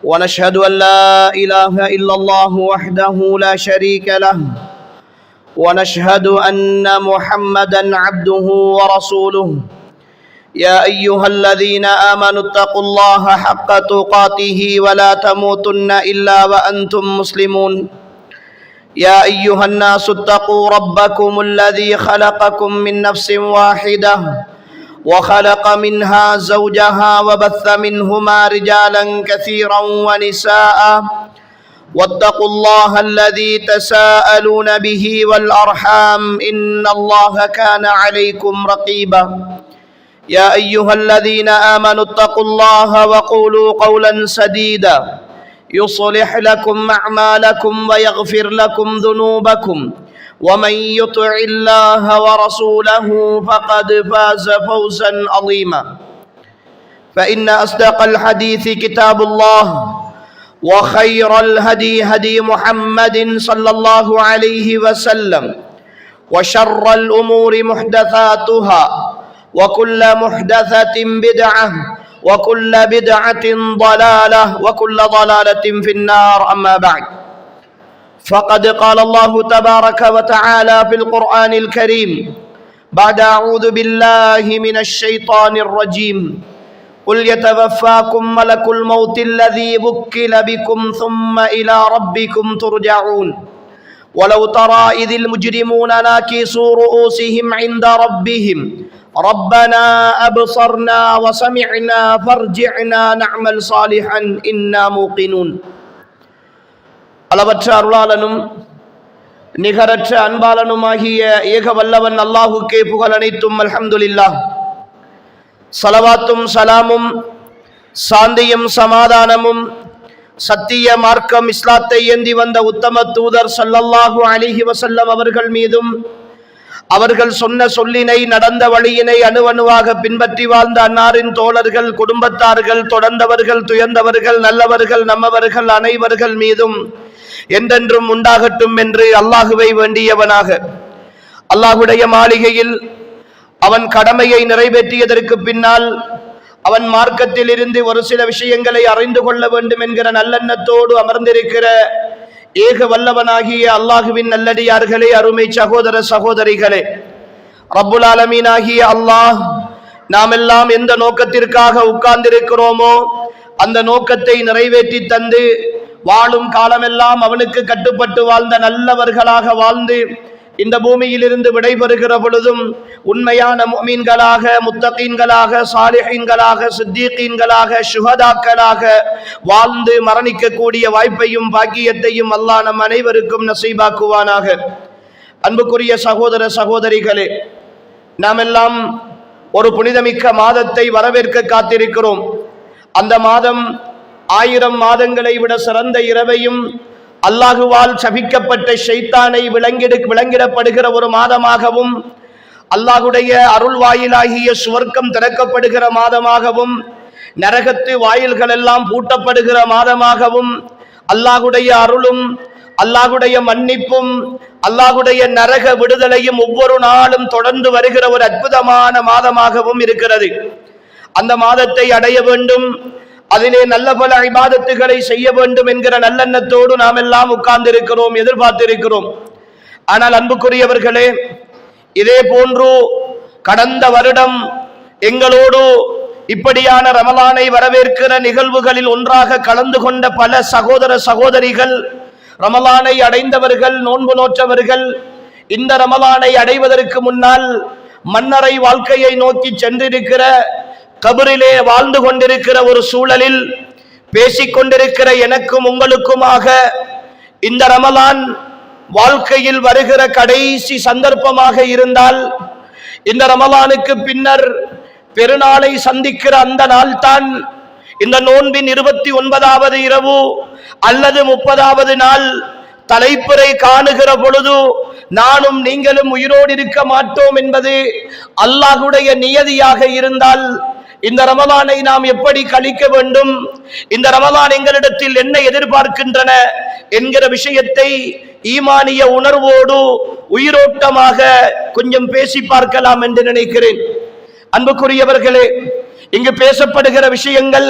ونشهد أن لا إله إلا الله وحده لا شريك له ونشهد أن محمدا عبده ورسوله يا أيها الذين آمنوا اتقوا الله حق تقاته ولا تموتن إلا وأنتم مسلمون يا أيها الناس اتقوا ربكم الذي خلقكم من نفس واحدة وخلق منها زوجها وبث منهما رجالا كثيرا ونساء واتقوا الله الذي تساءلون به والأرحام إن الله كان عليكم رقيبا يا أيها الذين آمنوا اتقوا الله وقولوا قولا سديدا يصلح لكم أعمالكم ويغفر لكم ذنوبكم ومن يطع الله ورسوله فقد فاز فوزا عظيما فإن أصدق الحديث كتاب الله وخير الهدي هدي محمد صلى الله عليه وسلم وشر الأمور محدثاتها وكل محدثة بدعة وكل بدعة ضلالة وكل ضلالة في النار أما بعد فقد قال الله تبارك وتعالى في القرآن الكريم بعد أعوذ بالله من الشيطان الرجيم قل يتوفاكم ملك الموت الذي وكل بكم ثم إلى ربكم ترجعون ولو ترى إذ المجرمون ناكسوا رؤوسهم عند ربهم ربنا أبصرنا وسمعنا فارجعنا نعمل صالحا إنا موقنون அளவற்ற அருளாளனும் நிகரற்ற அன்பாளனுமாகிய ஏக வல்லவன் அல்லாஹுக்கே புகழ் அனைத்தும் அல்ஹம்துலில்லாஹ். ஸலவாத்தும் சலாமும் சாந்தியும் சமாதானமும் சத்திய மார்க்கம் இஸ்லாத்தை ஏந்தி வந்த உத்தம தூதர் ஸல்லல்லாஹு அலைஹி வஸல்லம் அவர்கள் மீதும் அவர்கள் சொன்ன சொல்லினை நடந்த வழியினை அணுவணுவாக பின்பற்றி வாழ்ந்த அன்னாரின் தோழர்கள் குடும்பத்தார்கள் தொடர்ந்தவர்கள் துயர்ந்தவர்கள் நல்லவர்கள் நம்மவர்கள் அனைவர்கள் மீதும் என்றென்றும் உண்டாகட்டும் என்று அல்லாஹுவை வேண்டியவனாக அல்லாஹுடைய மாளிகையில் அவன் கடமையை நிறைவேற்றியதற்கு பின்னால் அவன் மார்க்கத்தில் இருந்து ஒரு சில விஷயங்களை அறிந்து கொள்ள வேண்டும் என்கிற நல்லெண்ணத்தோடு அமர்ந்திருக்கிற ஏக வல்லவனாகிய அல்லாஹுவின் நல்லடியார்களே, அருமை சகோதர சகோதரிகளே, ரப்புல் ஆலமீன் ஆகிய அல்லாஹ் நாம் எல்லாம் எந்த நோக்கத்திற்காக உட்கார்ந்திருக்கிறோமோ அந்த நோக்கத்தை நிறைவேற்றி தந்து வாழும் காலமெல்லாம் அவனுக்கு கட்டுப்பட்டு வாழ்ந்த நல்லவர்களாக வாழ்ந்து இந்த பூமியிலிருந்து விடைபெறுகிற பொழுதும் உண்மையான முஃமின்களாக, முத்தகீன்களாக, சாலிஹீன்களாக, சித்தீகீன்களாக, ஷுஹதாக்களாக வாழ்ந்து மரணிக்கக்கூடிய வாய்ப்பையும் பாக்கியத்தையும் அல்லாஹ் நம் அனைவருக்கும் நசீபாக்குவானாக. அன்புக்குரிய சகோதர சகோதரிகளே, நாம் எல்லாம் ஒரு புனிதமிக்க மாதத்தை வரவேற்க காத்திருக்கிறோம். அந்த மாதம் 1000 மாதங்களை விட சிறந்த இரவையும் அல்லாஹுவால் சபிக்கப்பட்ட ஷைத்தானை விளங்கிடப்படுகிற ஒரு மாதமாகவும் அல்லாஹுடைய அருள் வாயிலாகிய சுவர்க்கம் திறக்கப்படுகிற மாதமாகவும் நரகத்து வாயில்கள் எல்லாம் பூட்டப்படுகிற மாதமாகவும் அல்லாஹுடைய அருளும் அல்லாஹுடைய மன்னிப்பும் அல்லாஹுடைய நரக விடுதலையும் ஒவ்வொரு நாளும் தொடர்ந்து வருகிற ஒரு அற்புதமான மாதமாகவும் இருக்கிறது. அந்த மாதத்தை அடைய வேண்டும், அதிலே நல்ல பல இபாதத்துகளை செய்ய வேண்டும் என்கிற நல்லெண்ணத்தோடு நாம் எல்லாம் உட்கார்ந்திருக்கிறோம், எதிர்பார்த்திருக்கிறோம். ஆனால் அன்புக்குரியவர்களே, இதே போன்று கடந்த வருடம் எங்களோடு இப்படியான ரமலானை வரவேற்கிற நிகழ்வுகளில் ஒன்றாக கலந்து கொண்ட பல சகோதர சகோதரிகள், ரமலானை அடைந்தவர்கள், நோன்பு நோற்றவர்கள், இந்த ரமலானை அடைவதற்கு முன்னால் மன்னரை வாழ்க்கையை நோக்கி சென்றிருக்கிற, கபரிலே வாழ்ந்து கொண்டிருக்கிற ஒரு சூழலில் பேசிக்கொண்டிருக்கிற எனக்கும் உங்களுக்குமாக இந்த ரமலான் வாழ்க்கையில் வருகிற கடைசி சந்தர்ப்பமாக இருந்தால், இந்த ரமலானுக்கு பின்னர் பெருநாளை சந்திக்கிற அந்த நாள்தான் இந்த நோன்பின் 29வது இரவு அல்லது 30வது நாள் தலைப்புரை காணுகிற பொழுது நானும் நீங்களும் உயிரோடு இருக்க மாட்டோம் என்பது அல்லாஹுடைய நியதியாக இருந்தால், இந்த ரமலானை நாம் எப்படி கழிக்க வேண்டும், இந்த ரமலான் எங்களிடத்தில் என்ன எதிர்பார்க்கின்றன என்கிற விஷயத்தை ஈமானிய உணர்வோடு உயிரோட்டமாக கொஞ்சம் பேசி பார்க்கலாம் என்று நினைக்கிறேன். அன்புக்குரியவர்களே, இங்கு பேசப்படுகிற விஷயங்கள்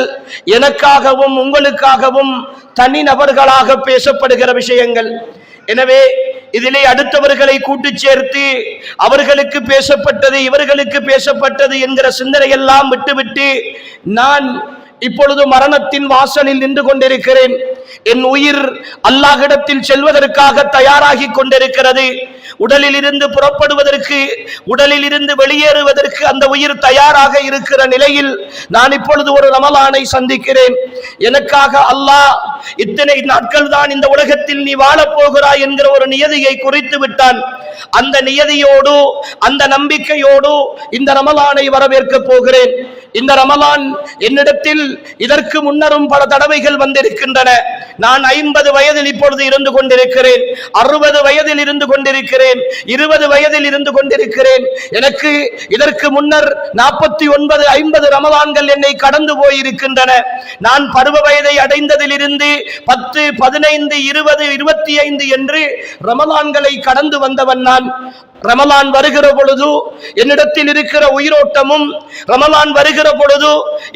எனக்காகவும் உங்களுக்காகவும் தனிநபர்களாக பேசப்படுகிற விஷயங்கள். எனவே இதிலே அடுத்தவர்களை கூட்டு சேர்த்து அவர்களுக்கு பேசப்பட்டது இவர்களுக்கு பேசப்பட்டது என்கிற சிந்தனையெல்லாம் விட்டுவிட்டு நான் இப்பொழுது மரணத்தின் வாசலில் நின்று கொண்டிருக்கிறேன். என் உயிர் அல்லாஹ்விடத்தில் செல்வதற்காக தயாராகி கொண்டிருக்கிறது. உடலில் இருந்து புறப்படுவதற்கு, உடலில் இருந்து வெளியேறுவதற்கு அந்த உயிர் தயாராக இருக்கிற நிலையில் நான் இப்பொழுது ஒரு ரமலானை சந்திக்கிறேன். எனக்காக அல்லாஹ் இத்தனை நாட்கள் தான் இந்த உலகத்தில் நீ வாழப் போகிறாய் என்கிற ஒரு நியதியை குறித்து விட்டான். அந்த நியதியோடு அந்த நம்பிக்கையோடு இந்த ரமலானை வரவேற்க போகிறேன். இந்த ரமலான் என்னிடத்தில் இதற்கு முன்னரும் பல தடவைகள் வந்திருக்கின்றன. நான் 50 வயதில் இப்பொழுது இருந்து கொண்டிருக்கிறேன், 60 வயதில் இருந்து கொண்டிருக்கிறேன், 20 வயதில் இருந்து கொண்டிருக்கிறேன். எனக்கு இதற்கு முன்னர் 49 50 ரமலான்கள் என்னை கடந்து போயிருக்கின்றன. நான் பருவ வயதை அடைந்ததில் இருந்து 10 15 20 25 என்று ரமலான்களை கடந்து வந்தவன் நான். ரமலான் வருகிற பொழுது என்னிடத்தில் இருக்கிற உயிரோட்டமும், ரமலான் வருகிற பொழுது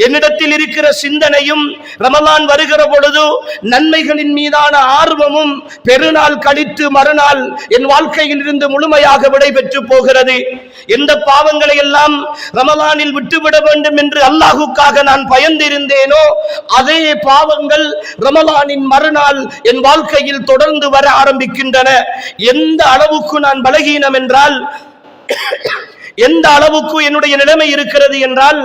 என்னிடத்தில் இருக்கிற சிந்தனையும், ரமலான் வருகிற பொழுது நன்மைகளின் மீதான ஆர்வமும் பெருநாள் கழித்து மறுநாள் என் வாழ்க்கையில் இருந்து முழுமையாக விடைபெற்று போகிறது. எந்த பாவங்களை எல்லாம் ரமலானில் விட்டுவிட வேண்டும் என்று அல்லாஹுக்காக நான் பயந்திருந்தேனோ அதே பாவங்கள் ரமலானின் மறுநாள் என் வாழ்க்கையில் தொடர்ந்து வர ஆரம்பிக்கின்றன. எந்த அளவுக்கு நான் பலகீனம் என்றால், எந்த அளவுக்கு என்னுடைய நிலைமை இருக்கிறது என்றால்,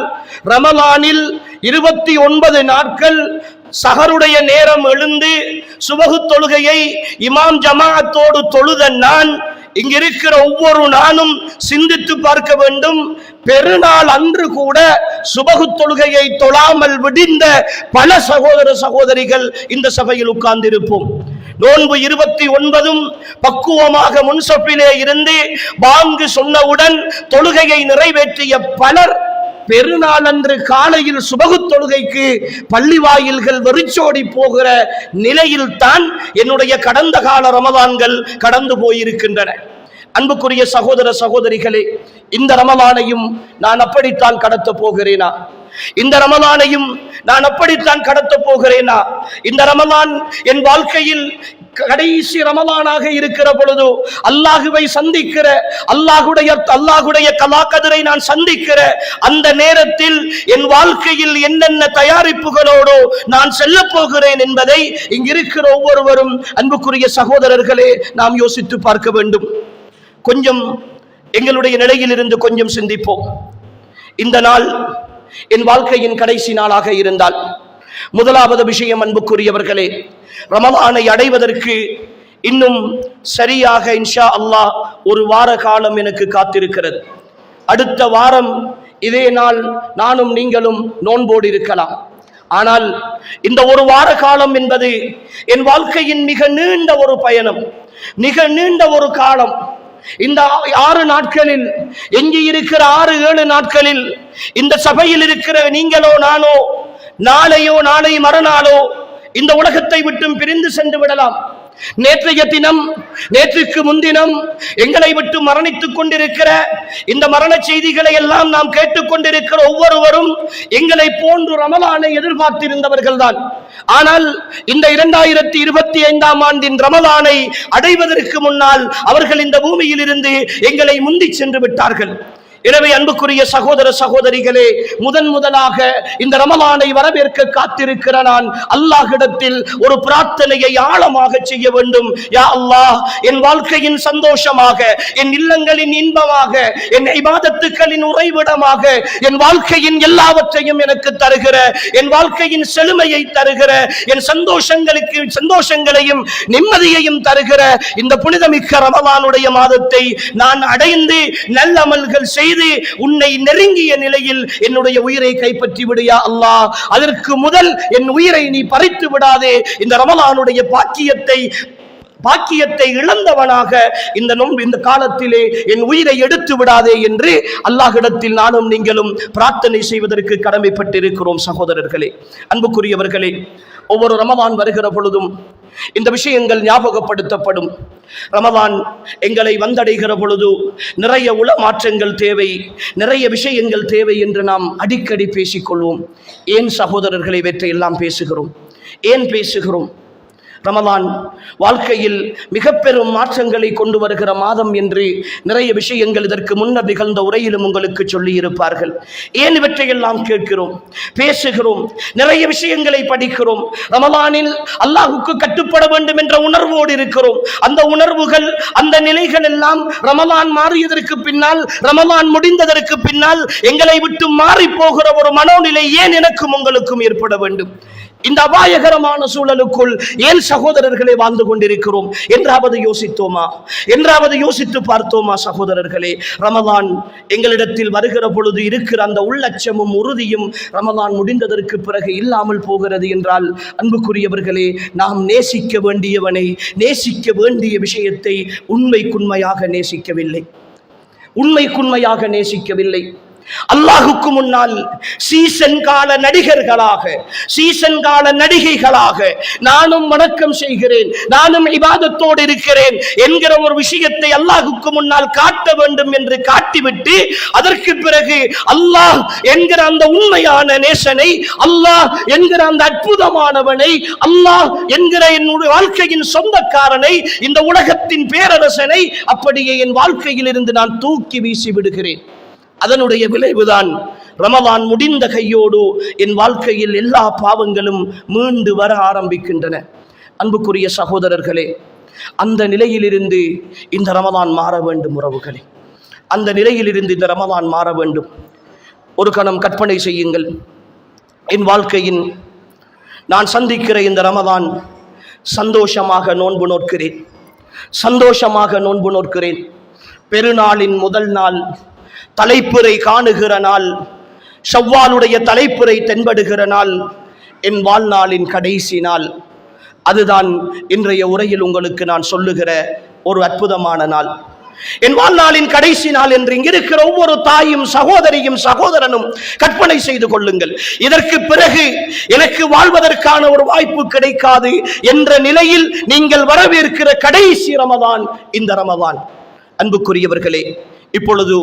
ரமலானில் 29 நாட்கள் சஹருடைய நேரம் எழுந்து சுபஹு தொழுகையை இமாம் ஜமாஅத்தோடு தொழுத நான் இங்கிருக்கிற ஒவ்வொரு நாளும் சிந்தித்து பார்க்க வேண்டும். பெருநாள் அன்று கூட சுபஹு தொழுகையை தொழாமல் விடிந்த பல சகோதர சகோதரிகள் இந்த சபையில் உட்கார்ந்திருப்போம். நோன்பு 29 பக்குவமாக முன்சப்பிலே இருந்து பாங்கு சொன்னவுடன் தொழுகையை நிறைவேற்றிய பலர் பெருநாள் அன்று காலையில் சுபகு தொழுகைக்கு பள்ளி வாயில்கள் வெறிச்சோடி போகிற நிலையில் தான் என்னுடைய கடந்த கால ரமலான்கள் கடந்து போயிருக்கின்றன. அன்புக்குரிய சகோதர சகோதரிகளே, இந்த ரமலானையும் நான் அப்படித்தான் கடத்த போகிறேனா? இந்த ரமலானையும் நான் அப்படித்தான் கடத்த போகிறேனா? இந்த ரமலான் என் வாழ்க்கையில் கடைசி ரமலானாக இருக்கிற பொழுது அல்லாஹுவை சந்திக்கிற, அல்லாஹுடைய கலாக்கதிரை நான் சந்திக்கிற அந்த நேரத்தில் என் வாழ்க்கையில் என்னென்ன தயாரிப்புகளோடு நான் செல்ல போகிறேன் என்பதை இங்கிருக்கிற ஒவ்வொருவரும் அன்புக்குரிய சகோதரர்களே நாம் யோசித்து பார்க்க வேண்டும். கொஞ்சம் எங்களுடைய நிலையில் இருந்து கொஞ்சம் சிந்திப்போம். இந்த நாள் என் வாழ்க்கையின் கடைசி நாளாக இருந்தால், முதலாவது விஷயம் அன்புக்குரியவர்களே, ரமலானை அடைவதற்கு இன்னும் சரியாக இன்ஷா அல்லாஹ் ஒரு வார காலம் எனக்கு காத்திருக்கிறது. அடுத்த வாரம் இதே நாள் நானும் நீங்களும் நோன்போடு இருக்கலாம். ஆனால் இந்த ஒரு வார காலம் என்பது என் வாழ்க்கையின் மிக நீண்ட ஒரு பயணம், மிக நீண்ட ஒரு காலம். இந்த 6 நாட்களில், எஞ்சி இருக்கிற 6-7 நாட்களில் இந்த சபையில் இருக்கிற நீங்களோ நானோ நாளையோ நாளை மறுநாளோ இந்த உலகத்தை விட்டும் பிரிந்து சென்று விடலாம். நேற்றைய தினம், நேற்றுக்கு முன்தினம் எங்களை விட்டு மரணித்துக் கொண்டிருக்கிற இந்த மரண செய்திகளை எல்லாம் நாம் கேட்டுக்கொண்டிருக்கிற ஒவ்வொருவரும் எங்களை போன்று ரமலானை எதிர்பார்த்திருந்தவர்கள் தான். ஆனால் இந்த 2025ஆம் ஆண்டின் ரமலானை அடைவதற்கு முன்னால் அவர்கள் இந்த பூமியில் இருந்து எங்களை முந்தி சென்று விட்டார்கள். எனவே அன்புக்குரிய சகோதர சகோதரிகளே, முதலாக இந்த ரமலானை வரவேற்க காத்திருக்கிற நான் அல்லாஹ்விடத்தில் ஒரு பிரார்த்தனையை ஆழமாக செய்ய வேண்டும். யா அல்லாஹ், என் வாழ்க்கையின் சந்தோஷமாக, என் இல்லங்களின் இன்பமாக, என் இபாதத்துக்களின் உறைவிடமாக, என் வாழ்க்கையின் எல்லாவற்றையும் எனக்கு தருகிற, என் வாழ்க்கையின் செழுமையை தருகிற, என் சந்தோஷங்களையும் நிம்மதியையும் தருகிற இந்த புனிதமிக்க ரமலானுடைய மாதத்தை நான் அடைந்து நல்லமல்கள் செய்து உன்னை நெருங்கிய நிலையில் என்னுடைய உயிரை கைப்பற்றி விடு யா அல்லாஹ். அதற்கு முதல் என் உயிரை நீ பறித்து விடாதே. இந்த ரமலானுடைய பாக்கியத்தை இழந்தவனாக இந்த காலத்திலே என் உயிரை எடுத்து விடாதே என்று அல்லாஹ்விடத்தில் நானும் நீங்களும் பிரார்த்தனை செய்வதற்கு கடமைப்பட்டிருக்கிறோம். சகோதரர்களே, அன்புக்குரியவர்களே, ஒவ்வொரு ரமலான் வருகிற பொழுதும் இந்த விஷயங்கள் ஞாபகப்படுத்தப்படும். ரமலான் எங்களை வந்தடைகிற பொழுது நிறைய உள மாற்றங்கள் தேவை, நிறைய விஷயங்கள் தேவை என்று நாம் அடிக்கடி பேசிக்கொள்வோம். ஏன் சகோதரர்களை இவற்றையெல்லாம் பேசுகிறோம்? ஏன் பேசுகிறோம்? ரமலான் வாழ்க்கையில் மிக பெரும் மாற்றங்களை கொண்டு வருகிற மாதம் என்று நிறைய விஷயங்கள் இதற்கு முன்னர் நிகழ்ந்த உரையிலும் உங்களுக்கு சொல்லி இருப்பார்கள். ஏன் இவற்றையெல்லாம் கேட்கிறோம், பேசுகிறோம், நிறைய விஷயங்களை படிக்கிறோம்? ரமலானில் அல்லாஹுக்கு கட்டுப்பட வேண்டும் என்ற உணர்வோடு இருக்கிறோம். அந்த உணர்வுகள், அந்த நிலைகள் எல்லாம் ரமலான் மாறியதற்கு பின்னால், ரமலான் முடிந்ததற்கு பின்னால் எங்களை விட்டு மாறி போகிற ஒரு மனோநிலை ஏன் எனக்கும் உங்களுக்கும் ஏற்பட வேண்டும்? இந்த அபாயகரமான சூழலுக்குள் ஏன் சகோதரர்களை வாழ்ந்து கொண்டிருக்கிறோம் என்றாவது யோசித்தோமா? என்றாவது யோசித்து பார்த்தோமா? சகோதரர்களே, ரமலான் எங்களிடத்தில் வருகிற பொழுது இருக்கிற அந்த உள்ளட்சமும் உறுதியும் ரமலான் முடிந்ததற்கு பிறகு இல்லாமல் போகிறது என்றால், அன்புக்குரியவர்களே, நாம் நேசிக்க வேண்டியவனை, நேசிக்க வேண்டிய விஷயத்தை உண்மைக்குண்மையாக நேசிக்கவில்லை. உண்மைக்குண்மையாக நேசிக்கவில்லை. அல்லாஹுக்கு முன்னால் சீசன் கால நடிகர்களாக, சீசன் கால நடிகைகளாக நானும் வணக்கம் செய்கிறேன், நானும் இபாதத்தோடு இருக்கிறேன் என்கிற ஒரு விஷயத்தை அல்லாஹுக்கு முன்னால் காட்ட வேண்டும் என்று காட்டிவிட்டு, அதற்கு பிறகு அல்லாஹ் என்கிற அந்த உண்மையான நேசனை, அல்லாஹ் என்கிற அந்த அற்புதமானவனை, அல்லாஹ் என்கிற என்னுடைய வாழ்க்கையின் சொந்தக்காரனை, இந்த உலகத்தின் பேரரசனை அப்படியே என் வாழ்க்கையில் இருந்து நான் தூக்கி வீசி விடுகிறேன். அதனுடைய விளைவுதான் ரமலான் முடிந்த கையோடு என் வாழ்க்கையில் எல்லா பாவங்களும் மீண்டு வர ஆரம்பிக்கின்றன. அன்புக்குரிய சகோதரர்களே, அந்த நிலையிலிருந்து இந்த ரமலான் மாற வேண்டும். உறவுகளே, அந்த நிலையிலிருந்து இந்த ரமலான் மாற வேண்டும். ஒரு கணம் கற்பனை செய்யுங்கள். என் வாழ்க்கையின் நான் சந்திக்கிற இந்த ரமலான் சந்தோஷமாக நோன்பு நோக்கிறேன், சந்தோஷமாக நோன்பு நோக்கிறேன். பெருநாளின் முதல் நாள், தலைப்புரை காணுகிற நாள், ஷவ்வாலுடைய தலைப்புரை தென்படுகிற நாள், என் வாழ்நாளின் கடைசி நாள். அதுதான் இன்றைய உரையில் உங்களுக்கு நான் சொல்லுகிற ஒரு அற்புதமான நாள். என் வாழ்நாளின் கடைசி நாள் என்று இங்கிருக்கிற ஒவ்வொரு தாயும், சகோதரியும், சகோதரனும் கற்பனை செய்து கொள்ளுங்கள். இதற்கு பிறகு எனக்கு வாழ்வதற்கான ஒரு வாய்ப்பு கிடைக்காது என்ற நிலையில் நீங்கள் வரவேற்கிற கடைசி ரமலான் இந்த ரமலான். அன்புக்குரியவர்களே, இப்பொழுது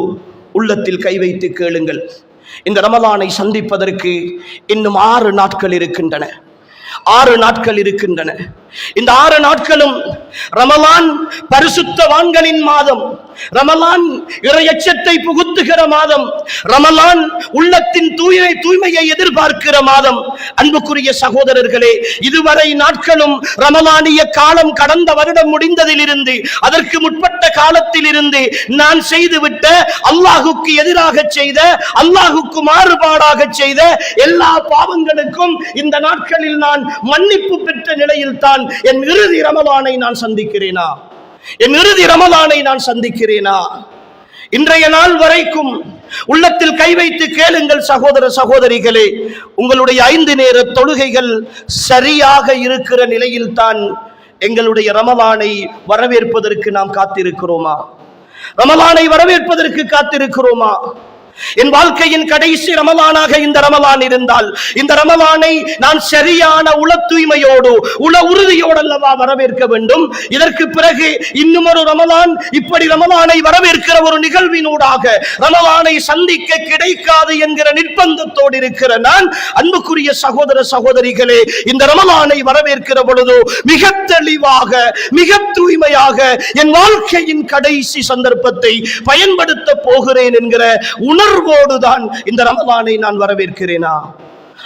உள்ளத்தில் கை வைத்து கேளுங்கள். இந்த ரமலானை சந்திப்பதற்கு இன்னும் 6 நாட்கள் இருக்கின்றன. 6 நாட்கள் இருக்கின்றன. இந்த 6 நாட்களும் ரமலான் பரிசுத்தவான்களின் மாதம், ரமலான் இறையச்சத்தை புகுத்துகிற மாதம், ரமலான் உள்ளத்தின் தூய்மையை எதிர்பார்க்கிற மாதம். அன்புக்குரிய சகோதரர்களே, இதுவரை நாட்களும் ரமலானிய காலம் கடந்த வருடம் முடிந்ததிலிருந்து, அதற்கு முற்பட்ட காலத்தில் இருந்து நான் செய்துவிட்ட, அல்லாஹுக்கு எதிராக செய்த, அல்லாஹுக்கு மாறுபாடாக செய்த எல்லா பாவங்களுக்கும் இந்த நாட்களில் நான் மன்னிப்பு பெற்ற நிலையில் தான் என் இறுதி ரமலானை நான் சந்திக்கிறேனா? என் இறுதி ரமலானை நான் சந்திக்கிறேனா? இன்றைய நாள் வரைக்கும் உள்ளத்தில் கை வைத்து கேளுங்கள் சகோதர சகோதரிகளே, உங்களுடைய 5 நேர தொழுகைகள் சரியாக இருக்கிற நிலையில் தான் எங்களுடைய ரமலானை வரவேற்பதற்கு நாம் காத்திருக்கிறோமா? ரமலானை வரவேற்பதற்கு காத்திருக்கிறோமா? என் வாழ்க்கையின் கடைசி ரமலானாக இந்த ரமலான் இருந்தால், இந்த ரமலானை நான் சரியான உள தூய்மையோடு, உள உறுதியோடு அல்லவா வரவேற்க வேண்டும். இதற்கு பிறகு இன்னும் ஒரு ரமலான், இப்படி ரமலானை வரவேற்கிற ஒரு நிகழ்வினூடாக ரமலானை சந்திக்க கிடைக்காது என்கிற நிர்பந்தத்தோடு இருக்கிற நான், அன்புக்குரிய சகோதர சகோதரிகளே, இந்த ரமலானை வரவேற்கிற பொழுது மிக தெளிவாக, மிக தூய்மையாக என் வாழ்க்கையின் கடைசி சந்தர்ப்பத்தை பயன்படுத்த போகிறேன் என்கிற உணர்வோடுதான் இந்த ரமலானை நான் வரவேற்கிறேனா?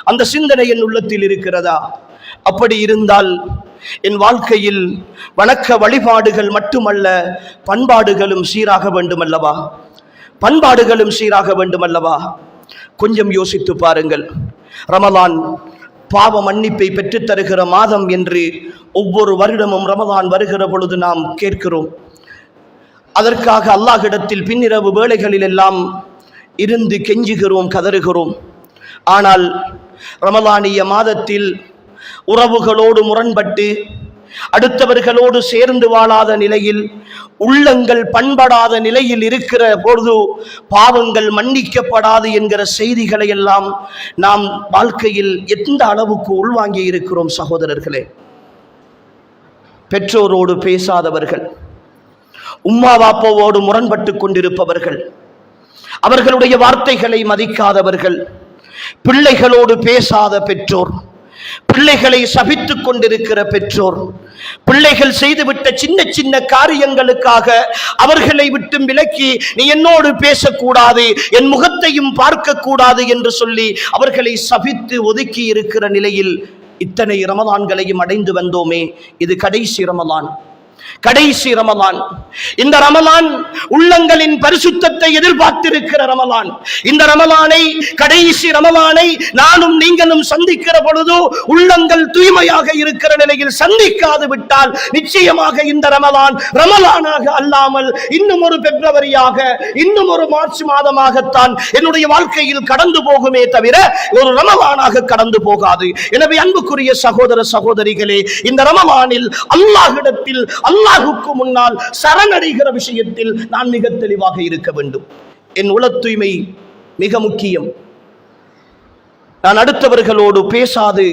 அந்த சிந்தனை என் உள்ளத்தில் இருக்கிறதா? அப்படி இருந்தால் என் வாழ்க்கையில் வணக்க வழிபாடுகள் மட்டுமல்ல, பண்பாடுகளும் சீராக வேண்டும் அல்லவா? பண்பாடுகளும் சீராக வேண்டும் அல்லவா? கொஞ்சம் யோசித்து பாருங்கள். ரமலான் பாவ மன்னிப்பை பெற்றுத் தருகிற மாதம் என்று ஒவ்வொரு வருடமும் ரமலான் வருகிற பொழுது நாம் கேட்கிறோம். அதற்காக அல்லாஹ்விடத்தில் பின்னிரவு வேளைகளில் எல்லாம் இருந்து கெஞ்சுகிறோம், கதறுகிறோம். ஆனால் ரமலானிய மாதத்தில் உறவுகளோடு முரண்பட்டு, அடுத்தவர்களோடு சேர்ந்து வாழாத நிலையில், உள்ளங்கள் பண்படாத நிலையில் இருக்கிற பொழுது பாவங்கள் மன்னிக்கப்படாது என்கிற செய்திகளை எல்லாம் நாம் வாழ்க்கையில் எந்த அளவுக்கு உள்வாங்கி இருக்கிறோம் சகோதரர்களே? பெற்றோரோடு பேசாதவர்கள், உம்மா வாப்பாவோடு முரண்பட்டு கொண்டிருப்பவர்கள், அவர்களுடைய வார்த்தைகளை மதிக்காதவர்கள், பிள்ளைகளோடு பேசாத பெற்றோர், பிள்ளைகளை சபித்துக் கொண்டிருக்கிற பெற்றோர், பிள்ளைகள் செய்துவிட்ட சின்ன சின்ன காரியங்களுக்காக அவர்களை விட்டு விலக்கி நீ என்னோடு பேசக்கூடாது, என் முகத்தையும் பார்க்க கூடாது என்று சொல்லி அவர்களை சபித்து ஒதுக்கி இருக்கிற நிலையில் இத்தனை ரமலான்களையும் அடைந்து வந்தோமே. இது கடைசி ரமலான், கடைசி ரமலான். இந்த ரமலான் உள்ளங்களின் பரிசுத்தத்தை எதிர்பார்த்திருக்கிற ரமலான். இந்த ரமலானை, கடைசி ரமலானை நானும் நீங்களும் சந்திக்கிற பொழுது உள்ளங்கள் தூய்மையாக இருக்கிற நிலையில் சந்திக்காது விட்டால் நிச்சயமாக இந்த ரமலான் ரமலானாக அல்லாமல் இன்னும் ஒரு பிப்ரவரியாக, இன்னும் ஒரு மார்ச் மாதமாகத்தான் என்னுடைய வாழ்க்கையில் கடந்து போகுமே தவிர ஒரு ரமலானாக கடந்து போகாது. எனவே அன்புக்குரிய சகோதர சகோதரிகளே, இந்த ரமலானில் அல்லாஹ்விடத்தில், அல்லாஹுக்கு முன்னால் சரணடைகிற விஷயத்தில் நான் மிக தெளிவாக இருக்க வேண்டும். என் உள தூய்மை மிக முக்கியம். நான் அடுத்தவர்களோடு பேசாது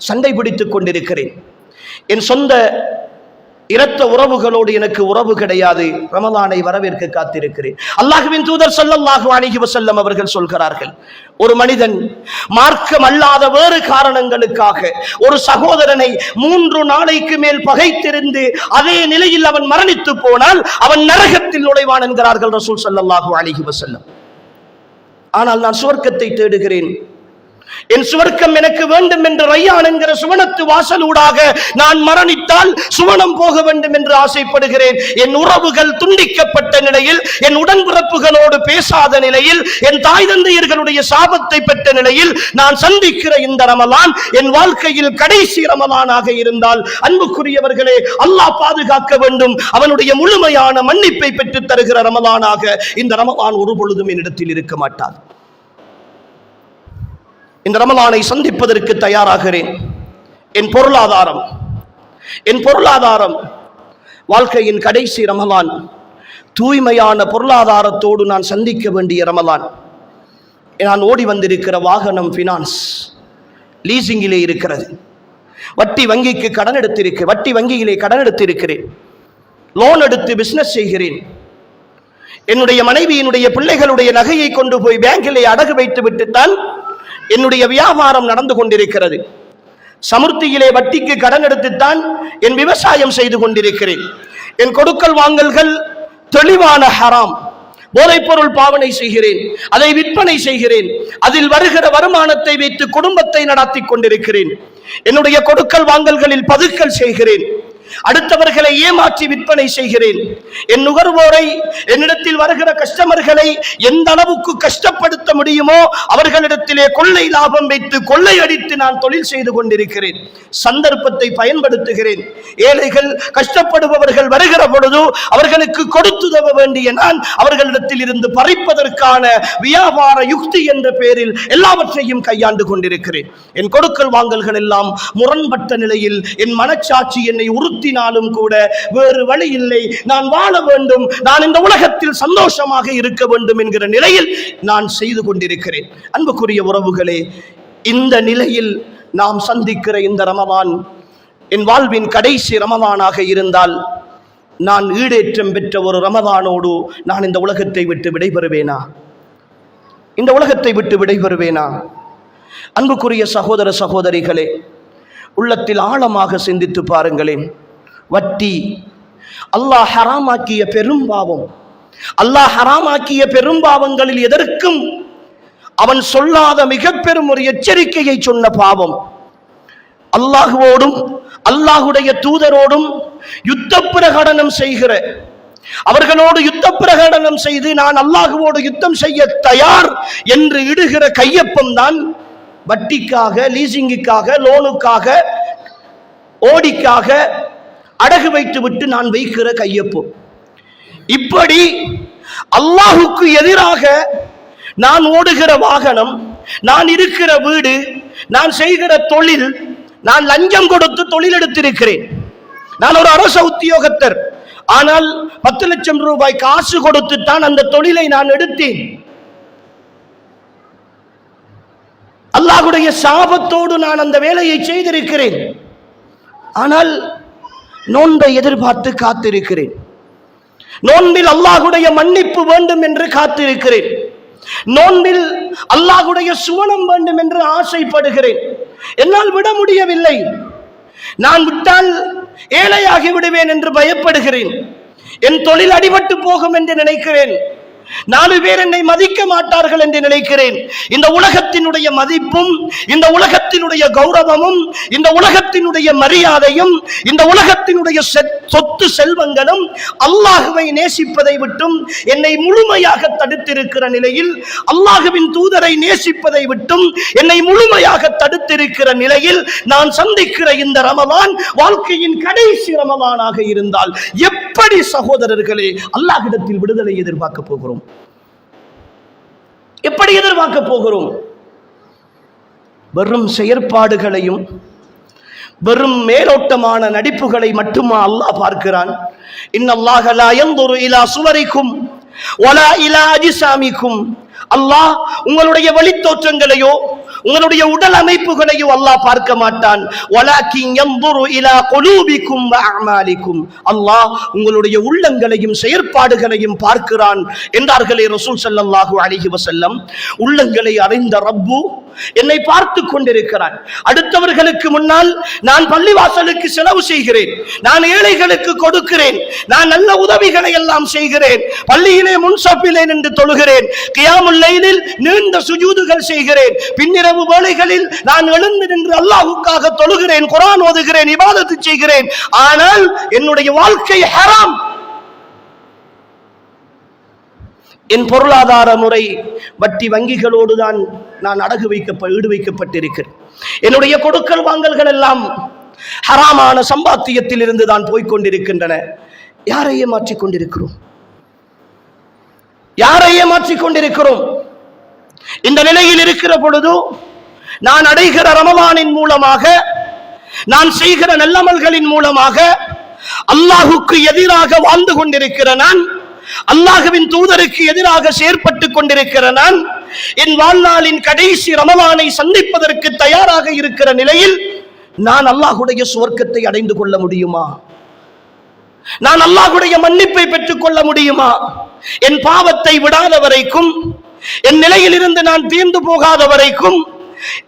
சண்டை பிடித்துக் கொண்டிருக்கிறேன். என் சொந்த இரத்த உறவுகளோடு எனக்கு உறவு கிடையாது. ரமலானை வரவேற்க காத்திருக்கிறேன். அல்லாஹ்வின் தூதர் ஸல்லல்லாஹு அலைஹி வஸல்லம் அவர்கள் சொல்கிறார்கள், ஒரு மனிதன் மார்க்கம் அல்லாத வேறு காரணங்களுக்காக ஒரு சகோதரனை 3 நாளைக்கு மேல் பகைத்திருந்து அதே நிலையில் அவன் மரணித்து போனால் அவன் நரகத்தில் நுழைவான் என்கிறார்கள் ரசூல் ஸல்லல்லாஹு அலைஹி வஸல்லம். ஆனால் நான் சுவர்க்கத்தை தேடுகிறேன், என் சுவர்க்கம் எனக்கு வேண்டும் என்று ரையான் என்கிற சுவனத்து வாசலூடாக நான் மரணித்தால் சுவனம் போக வேண்டும் என்று ஆசைப்படுகிறேன். என் உறவுகள் துண்டிக்கப்பட்ட நிலையில், என் உடன்பிறப்புகளோடு பேசாத நிலையில், என் தாய் தந்தையர்களுடைய சாபத்தை பெற்ற நிலையில் நான் சந்திக்கிற இந்த ரமலான் என் வாழ்க்கையில் கடைசி ரமலானாக இருந்தால், அன்புக்குரியவர்களே, அல்லாஹ் பாதுகாக்க வேண்டும், அவனுடைய முழுமையான மன்னிப்பை பெற்றுத் தருகிற ரமலானாக இந்த ரமலான் ஒரு பொழுதும் என்னிடத்தில் இருக்க மாட்டாது. இந்த ரமலானை சந்திப்பதற்கு தயாராகிறேன். என் பொருளாதாரம் வாழ்க்கையின் கடைசி ரமலான். தூய்மையான பொருளாதாரத்தோடு நான் சந்திக்க வேண்டிய ரமலான். நான் ஓடி வந்திருக்கிற வாகனம் ஃபினான்ஸ் லீசிங்கிலே இருக்கிறது. வட்டி வங்கியிலே கடன் எடுத்திருக்கிறேன். லோன் எடுத்து பிசினஸ் செய்கிறேன். என்னுடைய மனைவியினுடைய பிள்ளைகளுடைய நகையை கொண்டு போய் பேங்கிலே அடகு வைத்து விட்டுத்தான் என்னுடைய வியாபாரம் நடந்து கொண்டிருக்கிறது. சமுர்த்தியிலே வட்டிக்கு கடன் எடுத்துத்தான் என் விவசாயம் செய்து கொண்டிருக்கிறேன். என் கொடுக்கல் வாங்கல்கள் தெளிவான ஹராம். போதைப் பொருள் பாவனை செய்கிறேன், அதை விற்பனை செய்கிறேன், அதில் வருகிற வருமானத்தை வைத்து குடும்பத்தை நடத்தி கொண்டிருக்கிறேன். என்னுடைய கொடுக்கல் வாங்கல்களில் பதுக்கல் செய்கிறேன், அடுத்தவர்களை ஏமாற்றி விற்பனை செய்கிறேன். என் நுகர்வோரை, என்னிடத்தில் வருகிற கஸ்டமர்களை எந்த அளவுக்கு கஷ்டப்படுத்த முடியுமோ அவர்களிடத்திலே கொள்ளை லாபம் வைத்து கொள்ளையடித்து நான் தொழில் செய்து கொண்டிருக்கிறேன். சந்தர்ப்பத்தை பயன்படுத்துகிறேன். ஏழைகள், கஷ்டப்படுபவர்கள் வருகிற பொழுது அவர்களுக்கு கொடுத்துதவ வேண்டிய நான் அவர்களிடத்தில் இருந்து பறிப்பதற்கான வியாபார யுக்தி என்ற பெயரில் எல்லாவற்றையும் கையாண்டு கொண்டிருக்கிறேன். என் கொடுக்கல் வாங்கல்கள் எல்லாம் முரண்பட்ட நிலையில் என் மனச்சாட்சி என்னை உறுத்தினாலும் கூட வேறு வழி இல்லை, நான் வாழ வேண்டும், நான் இந்த உலகத்தில் சந்தோஷமாக இருக்க வேண்டும் என்கிற நிலையில் நான் செய்து கொண்டிருக்கிறேன். அன்புக்குரிய உறவுகளே, இந்த நிலையில் நாம் சந்திக்கிற இந்த ரமலான் என் வாழ்வின் கடைசி ரமலானாக இருந்தால் நான் ஈடேற்றம் பெற்ற ஒரு ரமலானோடு நான் இந்த உலகத்தை விட்டு விடைபெறுவேனா? இந்த உலகத்தை விட்டு விடைபெறுவேனா? அன்புக்குரிய சகோதர சகோதரிகளே, உள்ளத்தில் ஆழமாக சிந்தித்து பாருங்களேன். வட்டி அல்லாஹ் ஹராமாக்கிய பெரும்பாவம். அல்லாஹ் ஹராமாக்கிய பெரும்பாவங்களில் எதற்கும் அவன் சொல்லாத மிக பெரும் ஒரு எச்சரிக்கையை சொன்ன பாவம். அல்லாஹுவோடும் அல்லாஹுடைய தூதரோடும் யுத்த பிரகடனம் செய்கிற, அவர்களோடு யுத்த பிரகடனம் செய்து நான் அல்லாஹுவோடு யுத்தம் செய்ய தயார் என்று இடுகிற கையொப்பம் தான் வட்டிக்காக, லீசிங்குக்காக, லோனுக்காக, ஓடிக்காக அடகு வைத்து விட்டு நான் வைக்கிற கையொப்பம். இப்படி அல்லாஹுக்கு எதிராக நான் ஓடுகிற வாகனம், நான் இருக்கிற வீடு, நான் செய்கிற தொழில், நான் லஞ்சம் கொடுத்து தொழில் எடுத்திருக்கிறேன். நான் ஒரு அரச உத்தியோகத்தர், ஆனால் 10 லட்சம் ரூபாய் காசு கொடுத்துத்தான் அந்த தொழிலை நான் எடுத்தேன். அல்லாஹ்வுடைய சாபத்தோடு நான் அந்த வேலையை செய்திருக்கிறேன். ஆனால் நோன்பை எதிர்பார்த்து காத்திருக்கிறேன். நோன்பில் அல்லாஹ்வுடைய மன்னிப்பு வேண்டும் என்று காத்திருக்கிறேன். நோன்பில் அல்லாஹ்வுடைய சுவனம் வேண்டும் என்று ஆசைப்படுகிறேன். என்னால் விட முடியவில்லை. நான் விட்டால் ஏழையாகி விடுவேன் என்று பயப்படுகிறேன். என் தொழில் அடிபட்டு போகும் என்று நினைக்கிறேன். 4 பேர் என்னை மதிக்க மாட்டார்கள் என்று நினைக்கிறேன். இந்த உலகத்தினுடைய மதிப்பும், இந்த உலகத்தினுடைய கௌரவமும், இந்த உலகத்தினுடைய மரியாதையும், இந்த உலகத்தினுடைய சொத்து செல்வங்களும் அல்லாஹ்வை நேசிப்பதை விட்டும் என்னை முழுமையாக தடுத்திருக்கிற நிலையில், அல்லாஹ்வின் தூதரை நேசிப்பதை விட்டும் என்னை முழுமையாக தடுத்திருக்கிற நிலையில் நான் சந்திக்கிற இந்த ரமலான் வாழ்க்கையின் கடைசி ரமலானாக இருந்தால் எப்படி சகோதரர்களே அல்லாஹ்விடத்தில் விடுதலை எதிர்பார்க்க போகிறோம்? எப்படி எதிர்பார்க்க போகிறோம்? வெறும் செயற்பாடுகளையும் வெறும் மேலோட்டமான நடிப்புகளை மட்டுமா அல்லாஹ் பார்க்கிறான்? இன்னல்லாஹ லா யன்துரு இலா சுவரிக்கும் வலா இலா அஜ்சாமிக்கும். அல்லாஹ் உங்களுடைய வெளித்தோற்றங்களையோ உங்களுடைய உடல் அமைப்புகளையோ அல்லாஹ் பார்க்க மாட்டான். வலாக்கின் யன்துரு இலா குலூபிக்கும் வ அமாலிக்கும். அல்லாஹ் உங்களுடைய உள்ளங்களையும் செயற்பாடுகளையும் பார்க்கிறான் என்றார்களே ரசூல் ஸல்லல்லாஹு அலைஹி வஸல்லம். உள்ளங்களை அறிந்த ரப்பு என்னை பார்த்து கொண்டிருக்கிறான். அடுத்தவர்களுக்கு முன்னால் நான் பள்ளிவாசலுக்கு செலவு செய்கிறேன், நான் ஏழைகளுக்கு கொடுக்கிறேன், நான் நல்ல உதவிகளை எல்லாம் செய்கிறேன், பள்ளியிலே முன்சப்பிலே நின்று தொழுகிறேன், கியாமுல் லைலில் நீண்ட சுஜூதுகள் செய்கிறேன், பின்னிரவு வேளைகளில் நான் எழுந்து நின்று அல்லாஹ்வுக்காக தொழுகிறேன், குர்ஆன் ஓதுகிறேன், இபாதத்து செய்கிறேன். ஆனால் என்னுடைய வாழ்க்கை ஹராம். என் பொருளாதார முறை வட்டி வங்கிகளோடு தான் நான் ஈடு வைக்கப்பட்டிருக்கிறேன். என்னுடைய கொடுக்கல் வாங்கல்கள் எல்லாம் ஹராமான சம்பாத்தியத்தில் இருந்து தான் போய்கொண்டிருக்கின்றன. யாரை ஏமாற்றிக் கொண்டிருக்கிறோம்? யாரை ஏமாற்றிக் கொண்டிருக்கிறோம்? இந்த நிலையில் இருக்கிற பொழுது நான் அடைகிற ரமலானின் மூலமாக, நான் செய்கிற நல்லமல்களின் மூலமாக அல்லாஹுக்கு எதிராக வாழ்ந்து கொண்டிருக்கிற நான், அல்லாஹ்வின் தூதருக்கு எதிராக செயற்பட்டு கொண்டிருக்கிற நான், என் வாழ்நாளின் கடைசி ரமலானை சந்திப்பதற்கு தயாராக இருக்கிற நிலையில் நான் அல்லாஹ்வுடைய சுவர்க்கத்தை அடைந்து கொள்ள முடியுமா? நான் அல்லாஹ்வுடைய மன்னிப்பை பெற்றுக் கொள்ள முடியுமா? என் பாவத்தை விடாத வரைக்கும், என் நிலையில் இருந்து நான் தீர்ந்து போகாத வரைக்கும்,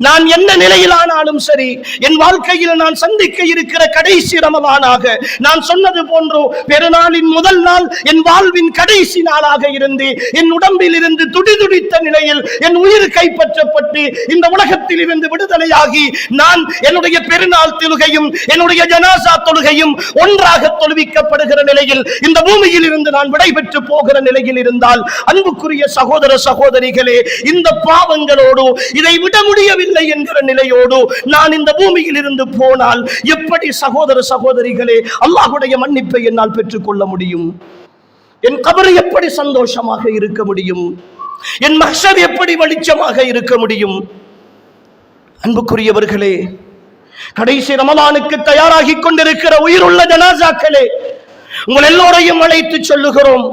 நான் என்ன நிலையிலானாலும் சரி, என் வாழ்க்கையில் நான் சந்திக்க இருக்கிற கடைசி ரமலானாக, நான் சொன்னது போன்று பெருநாளின் முதல் நாள் என் வாழ்வின் கடைசி நாளாக இருந்து, என் உடம்பில் இருந்து துடிதுடித்த நிலையில் என் உயிர் கைப்பற்றப்பட்டு இந்த உலகத்தில் இருந்து விடுதலையாகி நான் என்னுடைய பெருநாள் தொழுகையும் என்னுடைய ஜனாசா தொழுகையும் ஒன்றாக தொழுவிக்கப்படுகிற நிலையில் இந்த பூமியில் இருந்து நான் விடைபெற்று போகிற நிலையில் இருந்தால், அன்புக்குரிய சகோதர சகோதரிகளே, இந்த பாவங்களோடு இதை விட முடியவில்லை என்கிற நிலையோடு நான் இந்த பூமியில் இருந்து போனால் எப்படி சகோதர சகோதரிகளே அல்லாஹ்வுடைய மன்னிப்பை என்னால் பெற்றுக்கொள்ள முடியும்? என் கபர் எப்படி சந்தோஷமாக இருக்க முடியும்? என் மஹ்ஷர் எப்படி வெளிச்சமாக இருக்க முடியும்? அன்புக்குரியவர்களே, கடைசி ரமலானுக்கு தயாராகி கொண்டிருக்கிற உயிருள்ள ஜனாசாக்களே, உங்கள் எல்லோரையும் அழைத்து சொல்லுகிறோம்,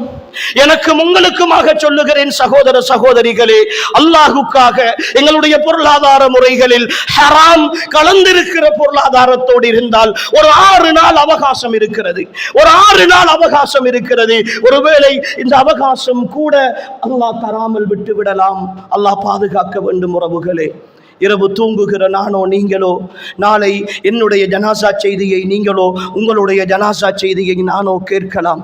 எனக்கும் உங்களுக்குமாக சொல்லுகிறேன் சகோதர சகோதரிகளே, அல்லாஹுக்காக எங்களுடைய பொருளாதார முறைகளில் ஹராம் கலந்திருக்கிற பொருளாதாரத்தோடு இருந்தால் ஒரு 6 நாள் அவகாசம் இருக்கிறது. ஒரு 6 நாள் அவகாசம் இருக்கிறது. ஒருவேளை இந்த அவகாசம் கூட அல்லாஹ் தராமல் விட்டு விடலாம். அல்லாஹ் பாதுகாக்க வேண்டும். உறவுகளே, இரவு தூங்குகிற நானோ நீங்களோ, நாளை என்னுடைய ஜனாசா செய்தியை நீங்களோ, உங்களுடைய ஜனாசா செய்தியை நானோ கேட்கலாம்.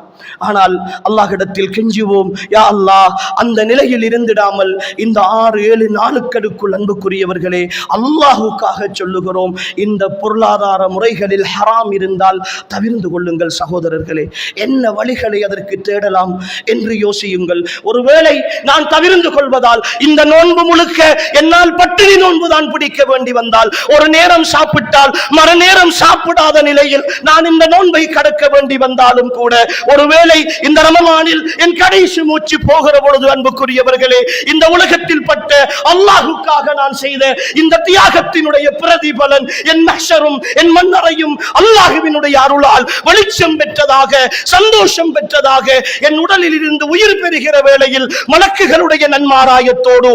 ஆனால் அல்லாஹ்விடத்தில் கெஞ்சுவோம், யா அல்லாஹ், அந்த நிலையில் இருந்திடாமல் இந்த 6-7 நாளுக்களுக்குள் அன்புக்குரியவர்களே அல்லாஹுக்காக சொல்லுகிறோம், இந்த பொருளாதார முறைகளில் ஹராம் இருந்தால் தவிர்ந்து கொள்ளுங்கள் சகோதரர்களே. என்ன வழிகளை அதற்கு தேடலாம் என்று யோசியுங்கள். ஒருவேளை நான் தவிர்ந்து கொள்வதால் இந்த நோன்பு முழுக்க என்னால் பட்டினி நோன்பு தான் பிடிக்க வேண்டி வந்தால், ஒரு நேரம் சாப்பிட்டால் மறுநேரம் சாப்பிடாத நிலையில் நான் இந்த நோன்பை கடக்க வேண்டி வந்தாலும் கூட, ஒருவேளை இந்த ரமலானில் என் கடைசி மூச்சு போகிற பொழுது அன்புக்குரியவர்களே, இந்த உலகத்தில் பட்ட அல்லாஹுக்காக நான் செய்த இந்த தியாகத்தினுடைய பிரதிபலன் என் மஹ்ஷரும் என் மன்னரையும் அல்லாஹுவினுடைய அருளால் வெளிச்சம் பெற்றதாக, சந்தோஷம் பெற்றதாக என் உடலில் இருந்து உயிர் பெறுகிற வேளையில் மலக்குகளுடைய நன்மாராயத்தோடு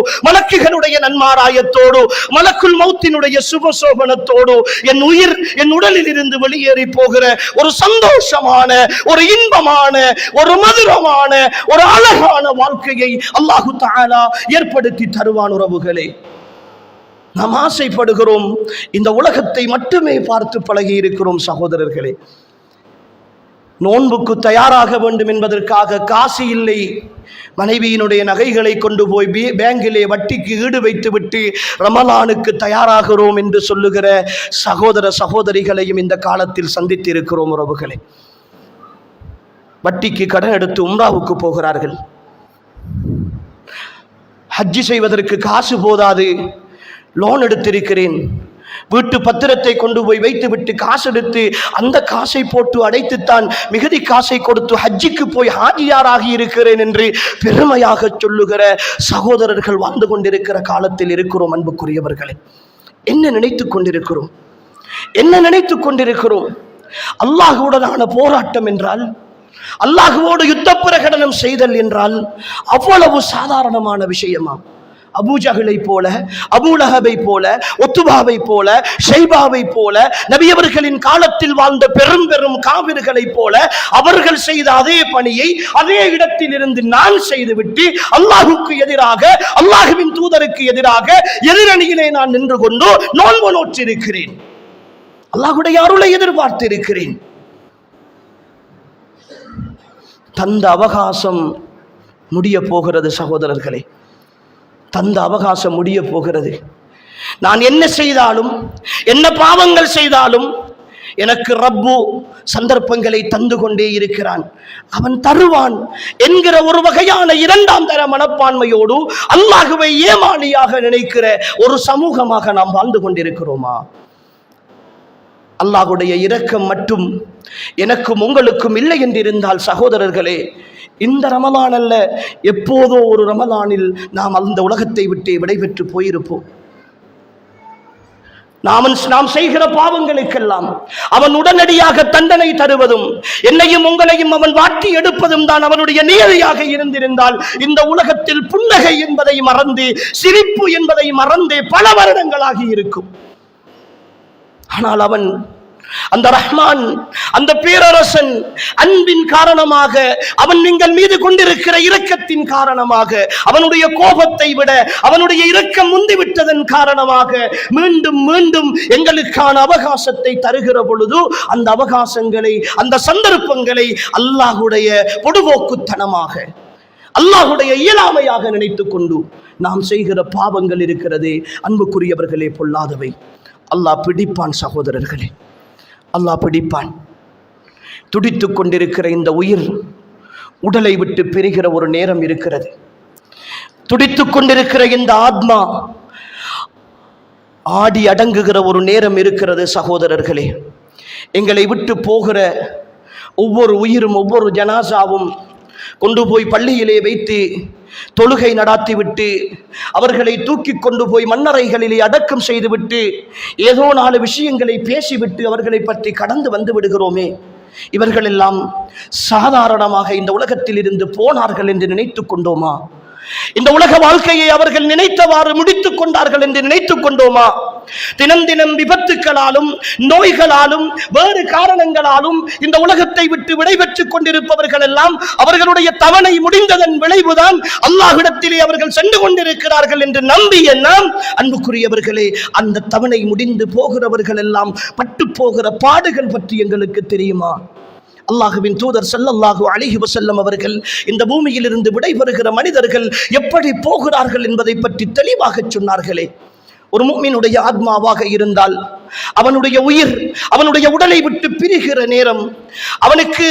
மலக்குல் மௌத்தினுடைய சுபசோபனத்தோடு என் உயிர் என் உடலில் இருந்து வெளியேறி போகிற ஒரு சந்தோஷமான, ஒரு இன்பமான, ஒரு மதுரமான, ஒரு அழகான வாழ்க்கையை அல்லாஹு தஆலா ஏற்படுத்தி தருவான். உறவுகளே, நாம் ஆசைப்படுகிறோம், இந்த உலகத்தை மட்டுமே பார்த்து பழகி இருக்கிறோம். சகோதரர்களே, நோன்புக்கு தயாராக வேண்டும் என்பதற்காக காசு இல்லை, மனைவியினுடைய நகைகளை கொண்டு போய் பேங்கிலே வட்டிக்கு ஈடு வைத்துவிட்டு ரமலானுக்கு தயாராகிறோம் என்று சொல்லுகிற சகோதர சகோதரிகளையும் இந்த காலத்தில் சந்தித்து இருக்கிறோம். உறவுகளே, வட்டிக்கு கடன் எடுத்து உம்ராவுக்கு போகிறார்கள். ஹஜ்ஜி செய்வதற்கு காசு போதாது, லோன் எடுத்திருக்கிறேன், வீட்டு பத்திரத்தை கொண்டு போய் வைத்துவிட்டு காசு எடுத்து அந்த காசை போட்டு அடைத்துத்தான் மிகுதி காசை கொடுத்து ஹஜ்ஜிக்கு போய் ஹாஜியாராகி இருக்கிறேன் என்று பெருமையாக சொல்லுகிற சகோதரர்கள் வாழ்ந்து கொண்டிருக்கிற காலத்தில் இருக்கிறோம். அன்புக்குரியவர்களே, என்ன நினைத்துக் கொண்டிருக்கிறோம்? என்ன நினைத்துக் கொண்டிருக்கிறோம்? அல்லாஹ்வுடனான போராட்டம் என்றால், அல்லாஹ்வோடு யுத்த பிரகடனம் செய்தல் என்றால் அவ்வளவு சாதாரணமான விஷயமா? அபூஜஹலை போல, அபூலஹபை போல, உத்பாவை போல, ஷைபாவை போல, நபியவர்களின் காலத்தில் வாழ்ந்த பெரும் பெரும் காபிர்களை போல அவர்கள் செய்த அதே பணியை அதே இடத்தில் இருந்து நான் செய்துவிட்டு அல்லாஹுக்கு எதிராக, அல்லாஹுவின் தூதருக்கு எதிராக எதிரணியிலே நான் நின்று கொண்டு நோன்பு நோற்றிருக்கிறேன். அல்லாஹுடைய அருளை எதிர்பார்த்து இருக்கிறேன். தந்த அவகாசம் முடிய போகிறது சகோதரர்களே, தந்த அவகாசம் முடிய போகிறது. நான் என்ன செய்தாலும், என்ன பாவங்கள் செய்தாலும் எனக்கு ரப்பு சந்தர்ப்பங்களை தந்து கொண்டே இருக்கிறான், அவன் தருவான் என்கிற ஒரு வகையான இரண்டாம் தர மனப்பான்மையோடு அல்லாஹுவை ஏமாளியாக நினைக்கிற ஒரு சமூகமாக நாம் வாழ்ந்து கொண்டிருக்கிறோமா? அல்லாஹ்வுடைய இரக்கம் மட்டும் எனக்கும் உங்களுக்கும் இல்லை என்றிருந்தால் சகோதரர்களே, இந்த ரமலான் அல்ல, எப்போதோ ஒரு ரமலானில் நாம் அந்த உலகத்தை விட்டு விடைபெற்று போயிருப்போம். நாம் செய்கிற பாவங்களுக்கெல்லாம் அவன் உடனடியாக தண்டனை தருவதும் என்னையும் உங்களையும் அவன் வாட்டி எடுப்பதும் தான் அவனுடைய நியதியாக இருந்திருந்தால் இந்த உலகத்தில் புன்னகை என்பதை மறந்து, சிரிப்பு என்பதை மறந்து பல வருடங்களாகி இருக்கும். ஆனால் அவன், அந்த ரஹ்மான், அந்த பேரரசன் அன்பின் காரணமாக, அவன் நீங்கள் மீது கொண்டிருக்கிற இரக்கத்தின் காரணமாக, அவனுடைய கோபத்தை விட அவனுடைய இரக்கம் முந்திவிட்டதன் காரணமாக மீண்டும் மீண்டும் எங்களுக்கான அவகாசத்தை தருகிற பொழுது அந்த அவகாசங்களை, அந்த சந்தர்ப்பங்களை அல்லாஹுடைய பொடுபோக்குத்தனமாக, அல்லாஹுடைய இயலாமையாக நினைத்துக் கொண்டு நாம் செய்கிற பாவங்கள் இருக்கிறது அன்புக்குரியவர்களே, பொல்லாதவை. அல்லாஹ் பிடிப்பான் சகோதரர்களே, அல்லாஹ் பிடிப்பான். துடித்துக் கொண்டிருக்கிற இந்த உயிர் உடலை விட்டு பிரிகிற ஒரு நேரம் இருக்கிறது. துடித்துக் கொண்டிருக்கிற இந்த ஆத்மா ஆடி அடங்குகிற ஒரு நேரம் இருக்கிறது சகோதரர்களே. எங்களை விட்டு போகிற ஒவ்வொரு உயிரும், ஒவ்வொரு ஜனாசாவும் கொண்டு போய் பள்ளியிலே வைத்து தொழுகை நடாத்திவிட்டு அவர்களை தூக்கி கொண்டு போய் மண்ணறைகளிலே அடக்கம் செய்துவிட்டு ஏதோ 4 விஷயங்களை பேசிவிட்டு அவர்களை பற்றி கடந்து வந்து விடுகிறோமே, இவர்கள் எல்லாம் சாதாரணமாக இந்த உலகத்தில் இருந்து போனார்கள் என்று நினைத்துக் கொண்டோமா? இந்த உலக வாழ்க்கையை அவர்கள் நினைத்தவாறு முடித்துக் கொண்டார்கள் என்று நினைத்துக் கொண்டோமா? தினம் தினம் விபத்துக்களாலும் நோய்களாலும் வேறு காரணங்களாலும் இந்த உலகத்தை விட்டு விடைபெற்றுக் கொண்டிருப்பவர்கள் எல்லாம் அவர்களுடைய தவணை முடிந்ததன் விளைவுதான் அல்லாஹ்விடத்திலே அவர்கள் சென்று கொண்டிருக்கிறார்கள் என்று நம்பிய நாம், அன்புக்குரியவர்களே, அந்த தவணை முடிந்து போகிறவர்கள் எல்லாம் பட்டு போகிற பாடுகள் பற்றி எங்களுக்கு தெரியுமா? அல்லாஹுவின் தூதர் ஸல்லல்லாஹு அலைஹி வஸல்லம் அவர்கள் இந்த பூமியில் இருந்து விடைபெறுகிற மனிதர்கள் எப்படி போகிறார்கள் என்பதை பற்றி தெளிவாக சொன்னார்களே. ஒரு முஃமினுடைய ஆத்மாவாக இருந்தால் அவனுடைய உயிர் அவனுடைய உடலை விட்டு பிரிகிற நேரம் அவனுக்கு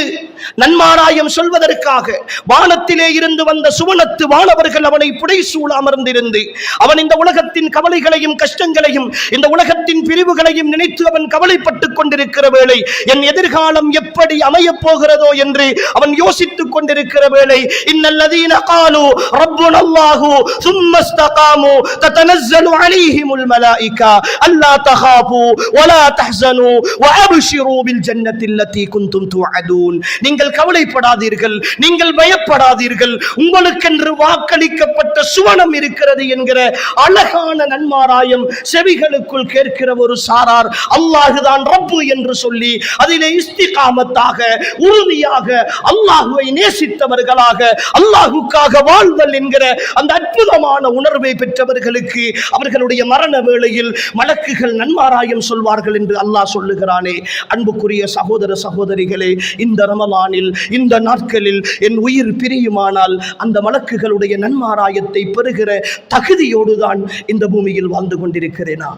நன்மாராயம் சொல்வதற்காக வானத்திலே இருந்து வந்த சுவனத்து வானவர்கள் அவனை புடைசூழ அமர்ந்திருந்து அவன் இந்த உலகத்தின் கவலைகளையும் கஷ்டங்களையும் இந்த உலகத்தின் பிரிவுகளையும் நினைத்து அவன் கவலைப்பட்டுக் கொண்டிருக்கிற வேளை, என் எதிர்காலம் எப்படி அமையப் போகிறதோ என்று அவன் யோசித்துக் கொண்டிருக்கிற வேளை, இன்னல்லதீன காலு ரப்புனல்லாஹு ثم استقاموا تتنزل عليهم الملائكة ألا تخافوا ولا تحزنوا وابشروا بالجنة التي كنتم توعدون. நீங்கள் கவலைப்படாதீர்கள், நீங்கள் பயப்படாதீர்கள், உங்களுக்கென்று வாக்களிக்கப்பட்ட சுவனம் இருக்கிறது என்கிற அழகான நன்மாராயம் செவிகளுக்குள் கேட்கிற ஒரு சாரார் அல்லாஹுதான் ரப்பு என்று சொல்லி அதிலே இஸ்திகாமத்தாக உறுதியாக அல்லாஹுவை நேசித்தவர்களாக அல்லாஹுக்காக வாழ்தல் என்கிற அந்த அற்புதமான உணர்வை பெற்றவர்களுக்கு அவர்களுடைய மரண வேளையில் மலக்குகள் நன்மாராயம் சொல்வார்கள் என்று அல்லாஹ் சொல்லுகிறானே. அன்புக்குரிய சகோதர சகோதரிகளே, இந்த ரமலானில் இந்த நாட்களில் என் உயிர் பிரியுமானால் அந்த மலக்குகளுடைய நன்மாராயத்தை பெறுகிற தகுதியோடுதான் இந்த பூமியில் வாழ்ந்து கொண்டிருக்கிறேனா?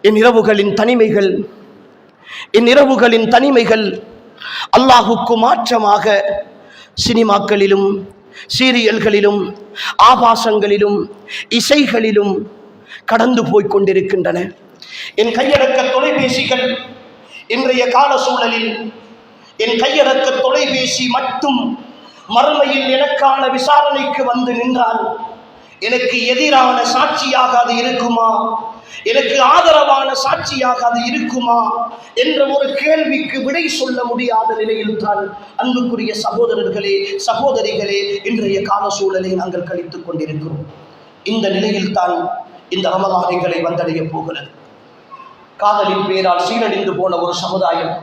என் இரவுகளின் தனிமைகள் அல்லாஹுக்கு மாற்றமாக சினிமாக்களிலும் சீரியல்களிலும் ஆபாசங்களிலும் இசைகளிலும் கடந்து போய்க் கொண்டிருக்கின்றன. என் கையடக்க தொலைபேசிகள் இன்றைய கால சூழலில் என் கையடக்க தொலைபேசி மட்டும் மறுமையில் எனக்கான விசாரணைக்கு வந்து நின்றால் எனக்கு எதிரான சாட்சியாக அது இருக்குமா, எனக்கு ஆதரவான சாட்சியாக அது இருக்குமா என்ற ஒரு கேள்விக்கு விடை சொல்ல முடியாத நிலையில் தான் அன்புக்குரிய சகோதரர்களே சகோதரிகளே இன்றைய கால சூழலை நாங்கள் கழித்துக் கொண்டிருக்கிறோம். இந்த நிலையில் தான் இந்த ரமலான்களை வந்தடைய போகிறது. காதலின் பேரால் சீரழிந்து போன ஒரு சமுதாயம்,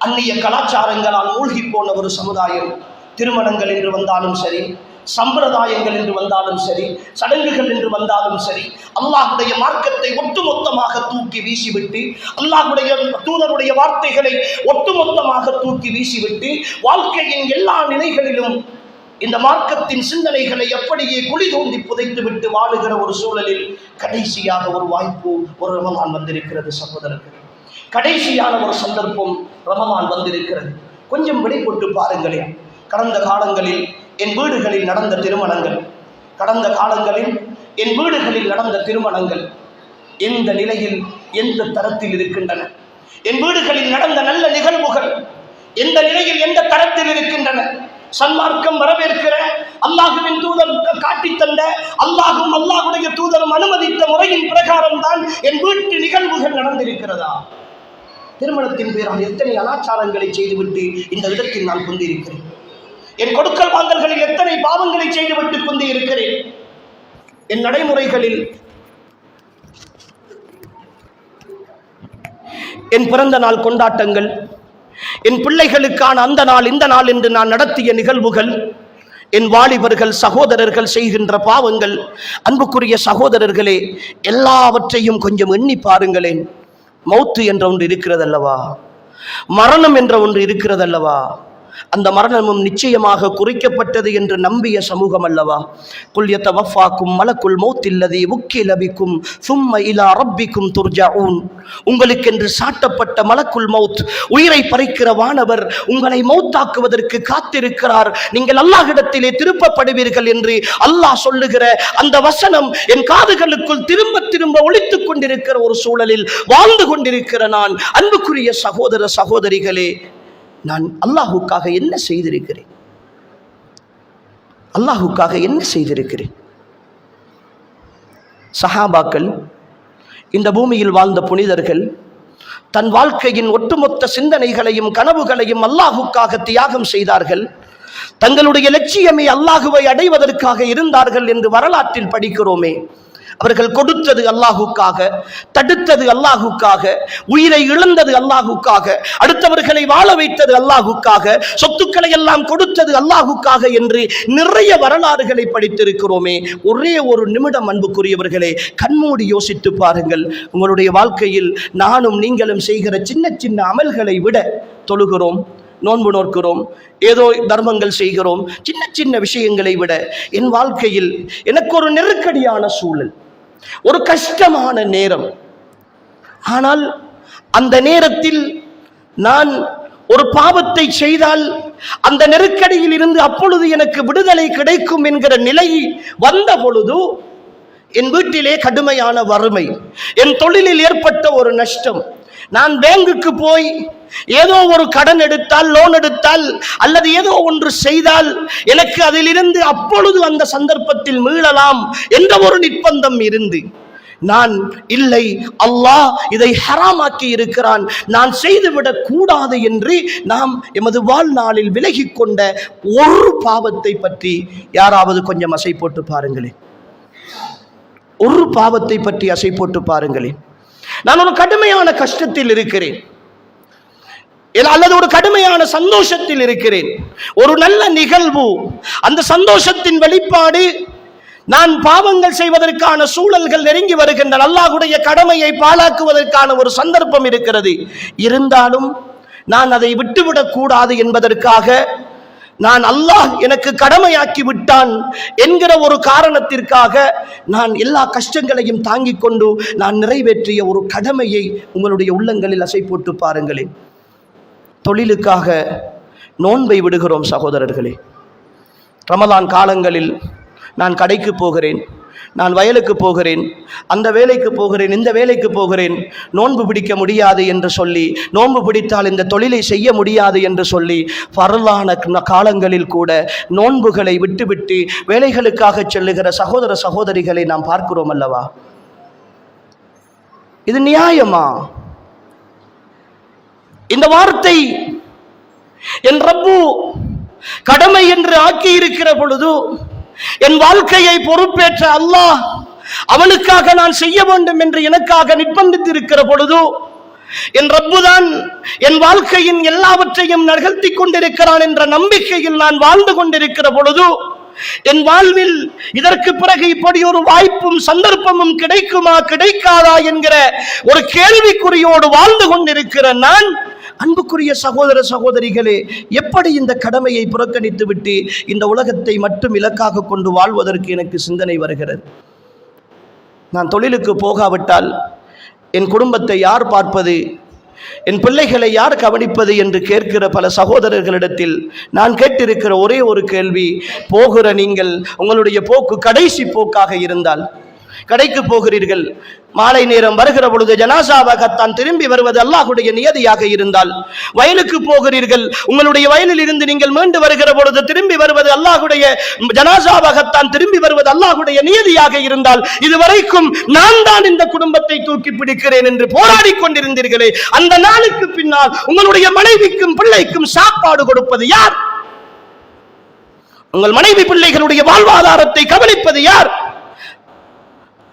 அந்நிய கலாச்சாரங்களால் மூழ்கி போன ஒரு சமுதாயம், திருமணங்கள் என்று வந்தாலும் சரி, சம்பிரதாயங்கள் என்று வந்தாலும் சரி, சடங்குகள் என்று வந்தாலும் சரி, அல்லாஹ்வுடைய மார்க்கத்தை ஒட்டுமொத்தமாக தூக்கி வீசிவிட்டு, அல்லாஹ்வுடைய தூதருடைய வார்த்தைகளை ஒட்டுமொத்தமாக தூக்கி வீசிவிட்டு, வாழ்க்கையின் எல்லா நிலைகளிலும் இந்த மார்க்கத்தின் சிந்தனைகளை அப்படியே குழி தோண்டி புதைத்து விட்டு வாழுகிற ஒரு சூழலில் கடைசியாக ஒரு வாய்ப்பு, ஒரு ரமலான் வந்திருக்கிறது சகோதரர்கள். கடைசியான ஒரு சந்தர்ப்பம் ரமலான் வந்திருக்கிறது. கொஞ்சம் விடைபட்டு பாருங்களேன். கடந்த காலங்களில் என் வீடுகளில் நடந்த திருமணங்கள் எந்த நிலையில் எந்த தரத்தில் இருக்கின்றன? என் வீடுகளில் நடந்த நல்ல நிகழ்வுகள் எந்த நிலையில் எந்த தரத்தில் இருக்கின்றன? சன்மார்க்கம் வரவேற்கிற, அல்லாஹுவின் தூதர் காட்டி தந்த, அல்லாஹும் அல்லாஹுடைய தூதரும் அனுமதித்த முறையின் பிரகாரம் தான் என் வீட்டு நிகழ்வுகள் நடந்திருக்கிறதா? திருமணத்தின் பேரால் எத்தனை அனாச்சாரங்களை செய்துவிட்டு இந்த இடத்தில் நான் கொண்டிருக்கிறேன். என் கொடுக்கல் வாங்கல்களில் எத்தனை பாவங்களை செய்துவிட்டு கொண்டு இருக்கிறேன். என் நடைமுறைகளில், என் பிறந்த நாள் கொண்டாட்டங்கள், என் பிள்ளைகளுக்கான அந்த நாள் இந்த நாள் என்று நான் நடத்திய நிகழ்வுகள், என் வாலிபர்கள் சகோதரர்கள் செய்கின்ற பாவங்கள், அன்புக்குரிய சகோதரர்களே, எல்லாவற்றையும் கொஞ்சம் எண்ணி பாருங்களேன். மௌத்து என்ற ஒன்று இருக்கிறதல்லவா, மரணம் என்ற ஒன்று இருக்கிறதல்லவா, அந்த மரணமும் நிச்சயமாக குறிக்கப்பட்டது என்று நம்பிய சமூகம் அல்லவா? குல் யதவஃபாக்கும் மலக்குல் மௌத்தில்லதி உக்கில பிக்கும் சும்ம இலா ரப்பிக்கும் துர்ஜஊன். உங்களுக்கென்று சாட்டப்பட்ட மலக்குல் மௌத், உயிரை பறிக்கிற வானவர் உங்களை மௌத்தாக்குவதற்கு காத்திருக்கிறார், நீங்கள் அல்லாஹ்விடத்திலே திருப்பப்படுவீர்கள் என்று அல்லாஹ் சொல்லுகிற அந்த வசனம் என் காதுகளுக்குள் திரும்ப திரும்ப ஒலித்துக் கொண்டிருக்கிற ஒரு சூழலில் வாழ்ந்து கொண்டிருக்கிற நான், அன்புக்குரிய சகோதர சகோதரிகளே, நான் அல்லாஹுக்காக என்ன செய்திருக்கிறேன்? அல்லாஹுக்காக என்ன செய்திருக்கிறேன்? சஹாபாக்கள், இந்த பூமியில் வாழ்ந்த புனிதர்கள் தன் வாழ்க்கையின் ஒட்டுமொத்த சிந்தனைகளையும் கனவுகளையும் அல்லாஹுக்காக தியாகம் செய்தார்கள். தங்களுடைய லட்சியமே அல்லாஹுவை அடைவதற்காக இருந்தார்கள் என்று வரலாற்றில் படிக்கிறோமே. அவர்கள் கொடுத்தது அல்லாஹுக்காக, தடுத்தது அல்லாஹுக்காக, உயிரை இழந்தது அல்லாஹுக்காக, அடுத்தவர்களை வாழ வைத்தது அல்லாஹுக்காக, சொத்துக்களை எல்லாம் கொடுத்தது அல்லாஹுக்காக என்று நிறைய வரலாறுகளை படித்திருக்கிறோமே. ஒரே ஒரு நிமிடம் அன்புக்குரியவர்களே, கண்மூடி யோசித்து பாருங்கள். உங்களுடைய வாழ்க்கையில் நானும் நீங்களும் செய்கிற சின்ன சின்ன அமல்களை விட, தொழுகிறோம், நோன்பு நோக்கிறோம், ஏதோ தர்மங்கள் செய்கிறோம், சின்ன சின்ன விஷயங்களை விட என் வாழ்க்கையில் எனக்கு ஒரு நெருக்கடியான சூழல், ஒரு கஷ்டமான நேரம், ஆனால் அந்த நேரத்தில் நான் ஒரு பாவத்தை செய்தால் அந்த நெருக்கடியில் இருந்து அப்பொழுது எனக்கு விடுதலை கிடைக்கும் என்கிற நிலை வந்த பொழுது என் வீட்டிலே கடுமையான வறுமை, என் தொழிலில் ஏற்பட்ட ஒரு நஷ்டம், நான் பேங்குக்கு போய் ஏதோ ஒரு கடன் எடுத்தால், லோன் எடுத்தால், அல்லது ஏதோ ஒன்று செய்தால் எனக்கு அதிலிருந்து அப்பொழுது அந்த சந்தர்ப்பத்தில் மீளலாம் என்ற ஒரு நிர்பந்தம் இருந்து நான் இல்லை, அல்லாஹ் இதை ஹராமாக்கி இருக்கிறான், நான் செய்துவிடக் கூடாது என்று நாம் எமது வாழ்நாளில் விலகி கொண்ட ஒரு பாவத்தை பற்றி யாராவது கொஞ்சம் அசை போட்டு பாருங்களேன். ஒரு பாவத்தை பற்றி அசை போட்டு பாருங்களேன். நான் ஒரு கடுமையான கஷ்டத்தில் இருக்கிறேன், அல்லது ஒரு கடுமையான சந்தோஷத்தில் இருக்கிறேன், ஒரு நல்ல நிகழ்வு, அந்த சந்தோஷத்தின் வெளிப்பாடு நான் பாவங்கள் செய்வதற்கான சூழல்கள் நெருங்கி வருகின்றன, அல்லாஹ்வுடைய கடமையை பாழாக்குவதற்கான ஒரு சந்தர்ப்பம் இருக்கிறது. இருந்தாலும் நான் அதை விட்டுவிடக் கூடாது என்பதற்காக, நான் அல்லாஹ் எனக்கு கடமையாக்கி விட்டான் என்கிற ஒரு காரணத்திற்காக நான் எல்லா கஷ்டங்களையும் தாங்கிக் கொண்டு நான் நிறைவேற்றிய ஒரு கடமையை உங்களுடைய உள்ளங்களில் அசை போட்டு பாருங்களேன். தொழிலுக்காக நோன்பை விடுகிறோம் சகோதரர்களே. ரமலான் காலங்களில் நான் கடைக்கு போகிறேன், நான் வயலுக்கு போகிறேன், அந்த வேலைக்கு போகிறேன், இந்த வேலைக்கு போகிறேன், நோன்பு பிடிக்க முடியாது என்று சொல்லி, நோன்பு பிடித்தால் இந்த தொழிலை செய்ய முடியாது என்று சொல்லி, பரலான காலங்களில் கூட நோன்புகளை விட்டுவிட்டு வேலைகளுக்காக செல்லுகிற சகோதர சகோதரிகளை நாம் பார்க்கிறோம் அல்லவா? இது நியாயமா? இந்த வார்த்தை என் ரப்பு கடமை என்று ஆக்கி இருக்கிற பொழுது, என் வாழ்க்கையை பொறுப்பேற்ற அல்லாஹ் அவனுக்காக நான் செய்ய வேண்டும் என்று எனக்காக நிர்பந்தித்திருக்கிற பொழுது, என் ரப்புதான் என் வாழ்க்கையின் எல்லாவற்றையும் நகர்த்தி கொண்டிருக்கிறான் என்ற நம்பிக்கையில் நான் வாழ்ந்து கொண்டிருக்கிற பொழுது, என் வாழ்வில் இதற்கு பிறகு இப்படி ஒரு வாய்ப்பும் சந்தர்ப்பமும் கிடைக்குமா கிடைக்காதா என்கிற ஒரு கேள்விக்குறியோடு வாழ்ந்து கொண்டிருக்கிற நான், அன்புக்குரிய சகோதர சகோதரிகளே, எப்படி இந்த கடமையை புறக்கணித்து விட்டு இந்த உலகத்தை மட்டும் இலக்காக கொண்டு வாழ்வதற்கு எனக்கு சிந்தனை வருகிறது? நான் தொழிலுக்கு போகாவிட்டால் என் குடும்பத்தை யார் பார்ப்பது, என் பிள்ளைகளை யார் கவனிப்பது என்று கேட்கிற பல சகோதரர்களிடத்தில் நான் கேட்டிருக்கிற ஒரே ஒரு கேள்வி, போகிற நீங்கள் உங்களுடைய போக்கு கடைசி போக்காக இருந்தால், கடைக்கு போகிறீர்கள், மாலை நேரம் வருகிற பொழுது ஜனாசாவாகத்தான் திரும்பி வருவது அல்லாஹ்வுடைய நியதியாக இருந்தால், வயலுக்கு போகிறீர்கள், உங்களுடைய வயலில் இருந்து நீங்கள் மீண்டு வருகிற பொழுது திரும்பி வருவது அல்லாஹ்வுடைய ஜனாசாவாகத்தான் திரும்பி வருவது அல்லாஹ்வுடைய நியதியாக இருந்தால், இதுவரைக்கும் நான் தான் இந்த குடும்பத்தை தூக்கி பிடிக்கிறேன் என்று போராடி கொண்டிருந்தீர்களே, அந்த நாளுக்கு பின்னால் உங்களுடைய மனைவிக்கும் பிள்ளைக்கும் சாப்பாடு கொடுப்பது யார்? உங்கள் மனைவி பிள்ளைகளுடைய வாழ்வாதாரத்தை கவனிப்பது யார்?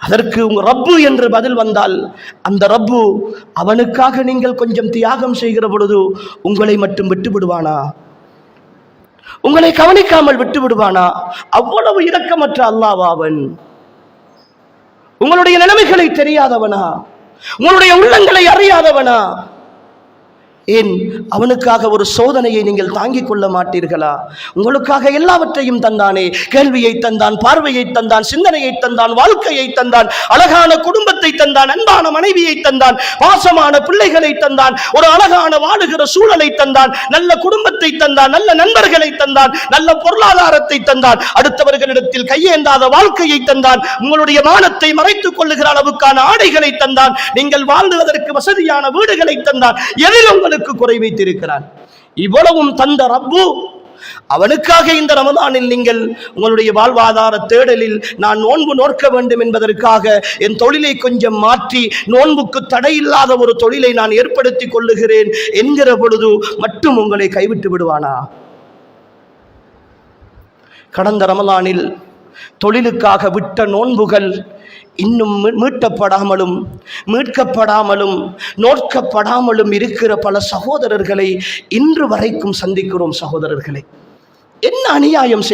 அதற்கு உங்க ரப்பு என்று பதில் வந்தால், அந்த ரப்பு அவனுக்காக நீங்கள் கொஞ்சம் தியாகம் செய்கிற பொழுது உங்களை மட்டும் விட்டு விடுவானா? உங்களை கவனிக்காமல் விட்டு விடுவானா? அவ்வளவு இரக்கமற்ற அல்லாஹ் அவன். உங்களுடைய நிலைமைகளை தெரியாதவனா? உங்களுடைய உள்ளங்களை அறியாதவனா? ஏன் அவனுக்காக ஒரு சோதனையை நீங்கள் தாங்கிக் கொள்ள மாட்டீர்களா? உங்களுக்காக எல்லாவற்றையும் தந்தானே, கேள்வியை தந்தான், பார்வையை தந்தான், சிந்தனையை தந்தான், வாழ்க்கையை தந்தான், அழகான குடும்பத்தை தந்தான், அன்பான மனைவியை தந்தான், பாசமான பிள்ளைகளை தந்தான், ஒரு அழகான வாழுகிற சூழலை தந்தான், நல்ல குடும்பத்தை தந்தான், நல்ல நண்பர்களை தந்தான், நல்ல பொருளாதாரத்தை தந்தான், அடுத்தவர்களிடத்தில் கையேந்தாத வாழ்க்கையை தந்தான், உங்களுடைய மானத்தை மறைத்துக் கொள்ளுகிற அளவுக்கான ஆடைகளை தந்தான், நீங்கள் வாழ்வதற்கு வசதியான வீடுகளை தந்தான். எதில் உங்களுக்கு குறை வைத்திருக்கிறான்? இவ்வளவும் தந்த ரப்பு அவனுக்காக இந்த ரமலானில் நீங்கள் உங்களுடைய வாழ்வாதார தேடலில் நான் நோன்பு நோக்க வேண்டும் என்பதற்காக என் தொழிலை கொஞ்சம் மாற்றி நோன்புக்கு தடையில்லாத ஒரு தொழிலை நான் ஏற்படுத்திக் கொள்ளுகிறேன் என்கிற பொழுது மட்டும் உங்களை கைவிட்டு விடுவானா? கடந்த ரமலானில் தொழிலுக்காக விட்ட நோன்புகள் இன்னும் மீட்கப்படாமலும் நோக்கப்படாமலும் இருக்கிற பல சகோதரர்களை இன்று வரைக்கும் சந்திக்கிறோம். சகோதரர்களை, என்ன அநியாயம்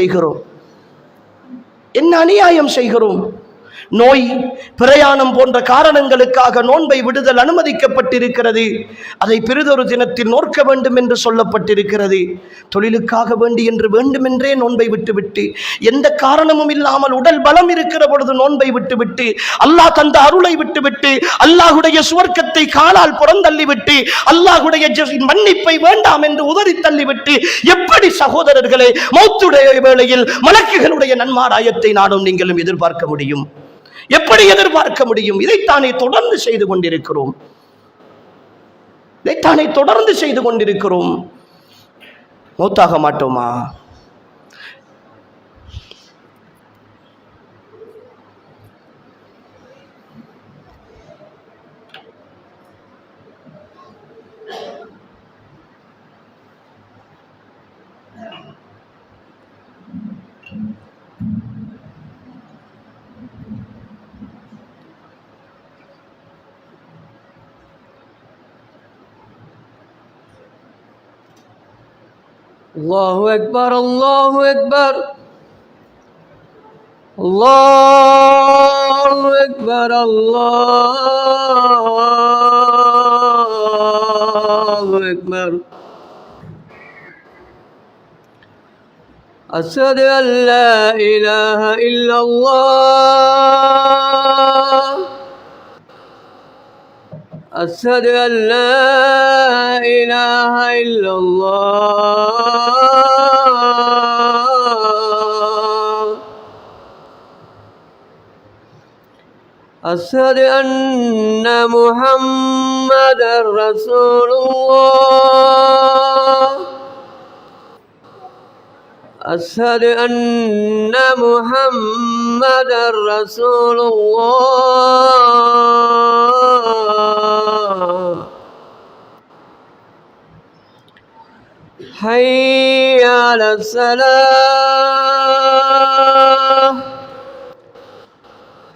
செய்கிறோம்? நோய், பிரயாணம் போன்ற காரணங்களுக்காக நோன்பை விடுதல் அனுமதிக்கப்பட்டிருக்கிறது. அதை பிறிதொரு தினத்தில் நோக்க வேண்டும் என்று சொல்லப்பட்டிருக்கிறது. தொழிலுக்காக வேண்டி என்று வேண்டுமென்றே நோன்பை விட்டுவிட்டு, எந்த காரணமும் இல்லாமல் உடல் பலம் இருக்கிற பொழுது நோன்பை விட்டுவிட்டு, அல்லாஹ் தந்த அருளை விட்டுவிட்டு, அல்லாஹுடைய சுவர்க்கத்தை காலால் புறந்தள்ளிவிட்டு, அல்லாஹுடைய மன்னிப்பை வேண்டாம் என்று உதறி தள்ளிவிட்டு, எப்படி சகோதரர்களே மௌத்துடைய வேளையில் மலக்குகளுடைய நன்மாராயத்தை நானும் நீங்களும் எதிர்பார்க்க முடியும்? எப்படி எதிர்பார்க்க முடியும்? இதைத்தானே தொடர்ந்து செய்து கொண்டிருக்கிறோம். மௌத்தாக மாட்டோமா? الله أكبر الله أكبر الله أكبر الله أكبر أشهد أن لا إله إلا الله أشهد أن لا إله إلا الله أشهد أن محمدا رسول الله أشهد أن محمدا رسول الله حي على الصلاة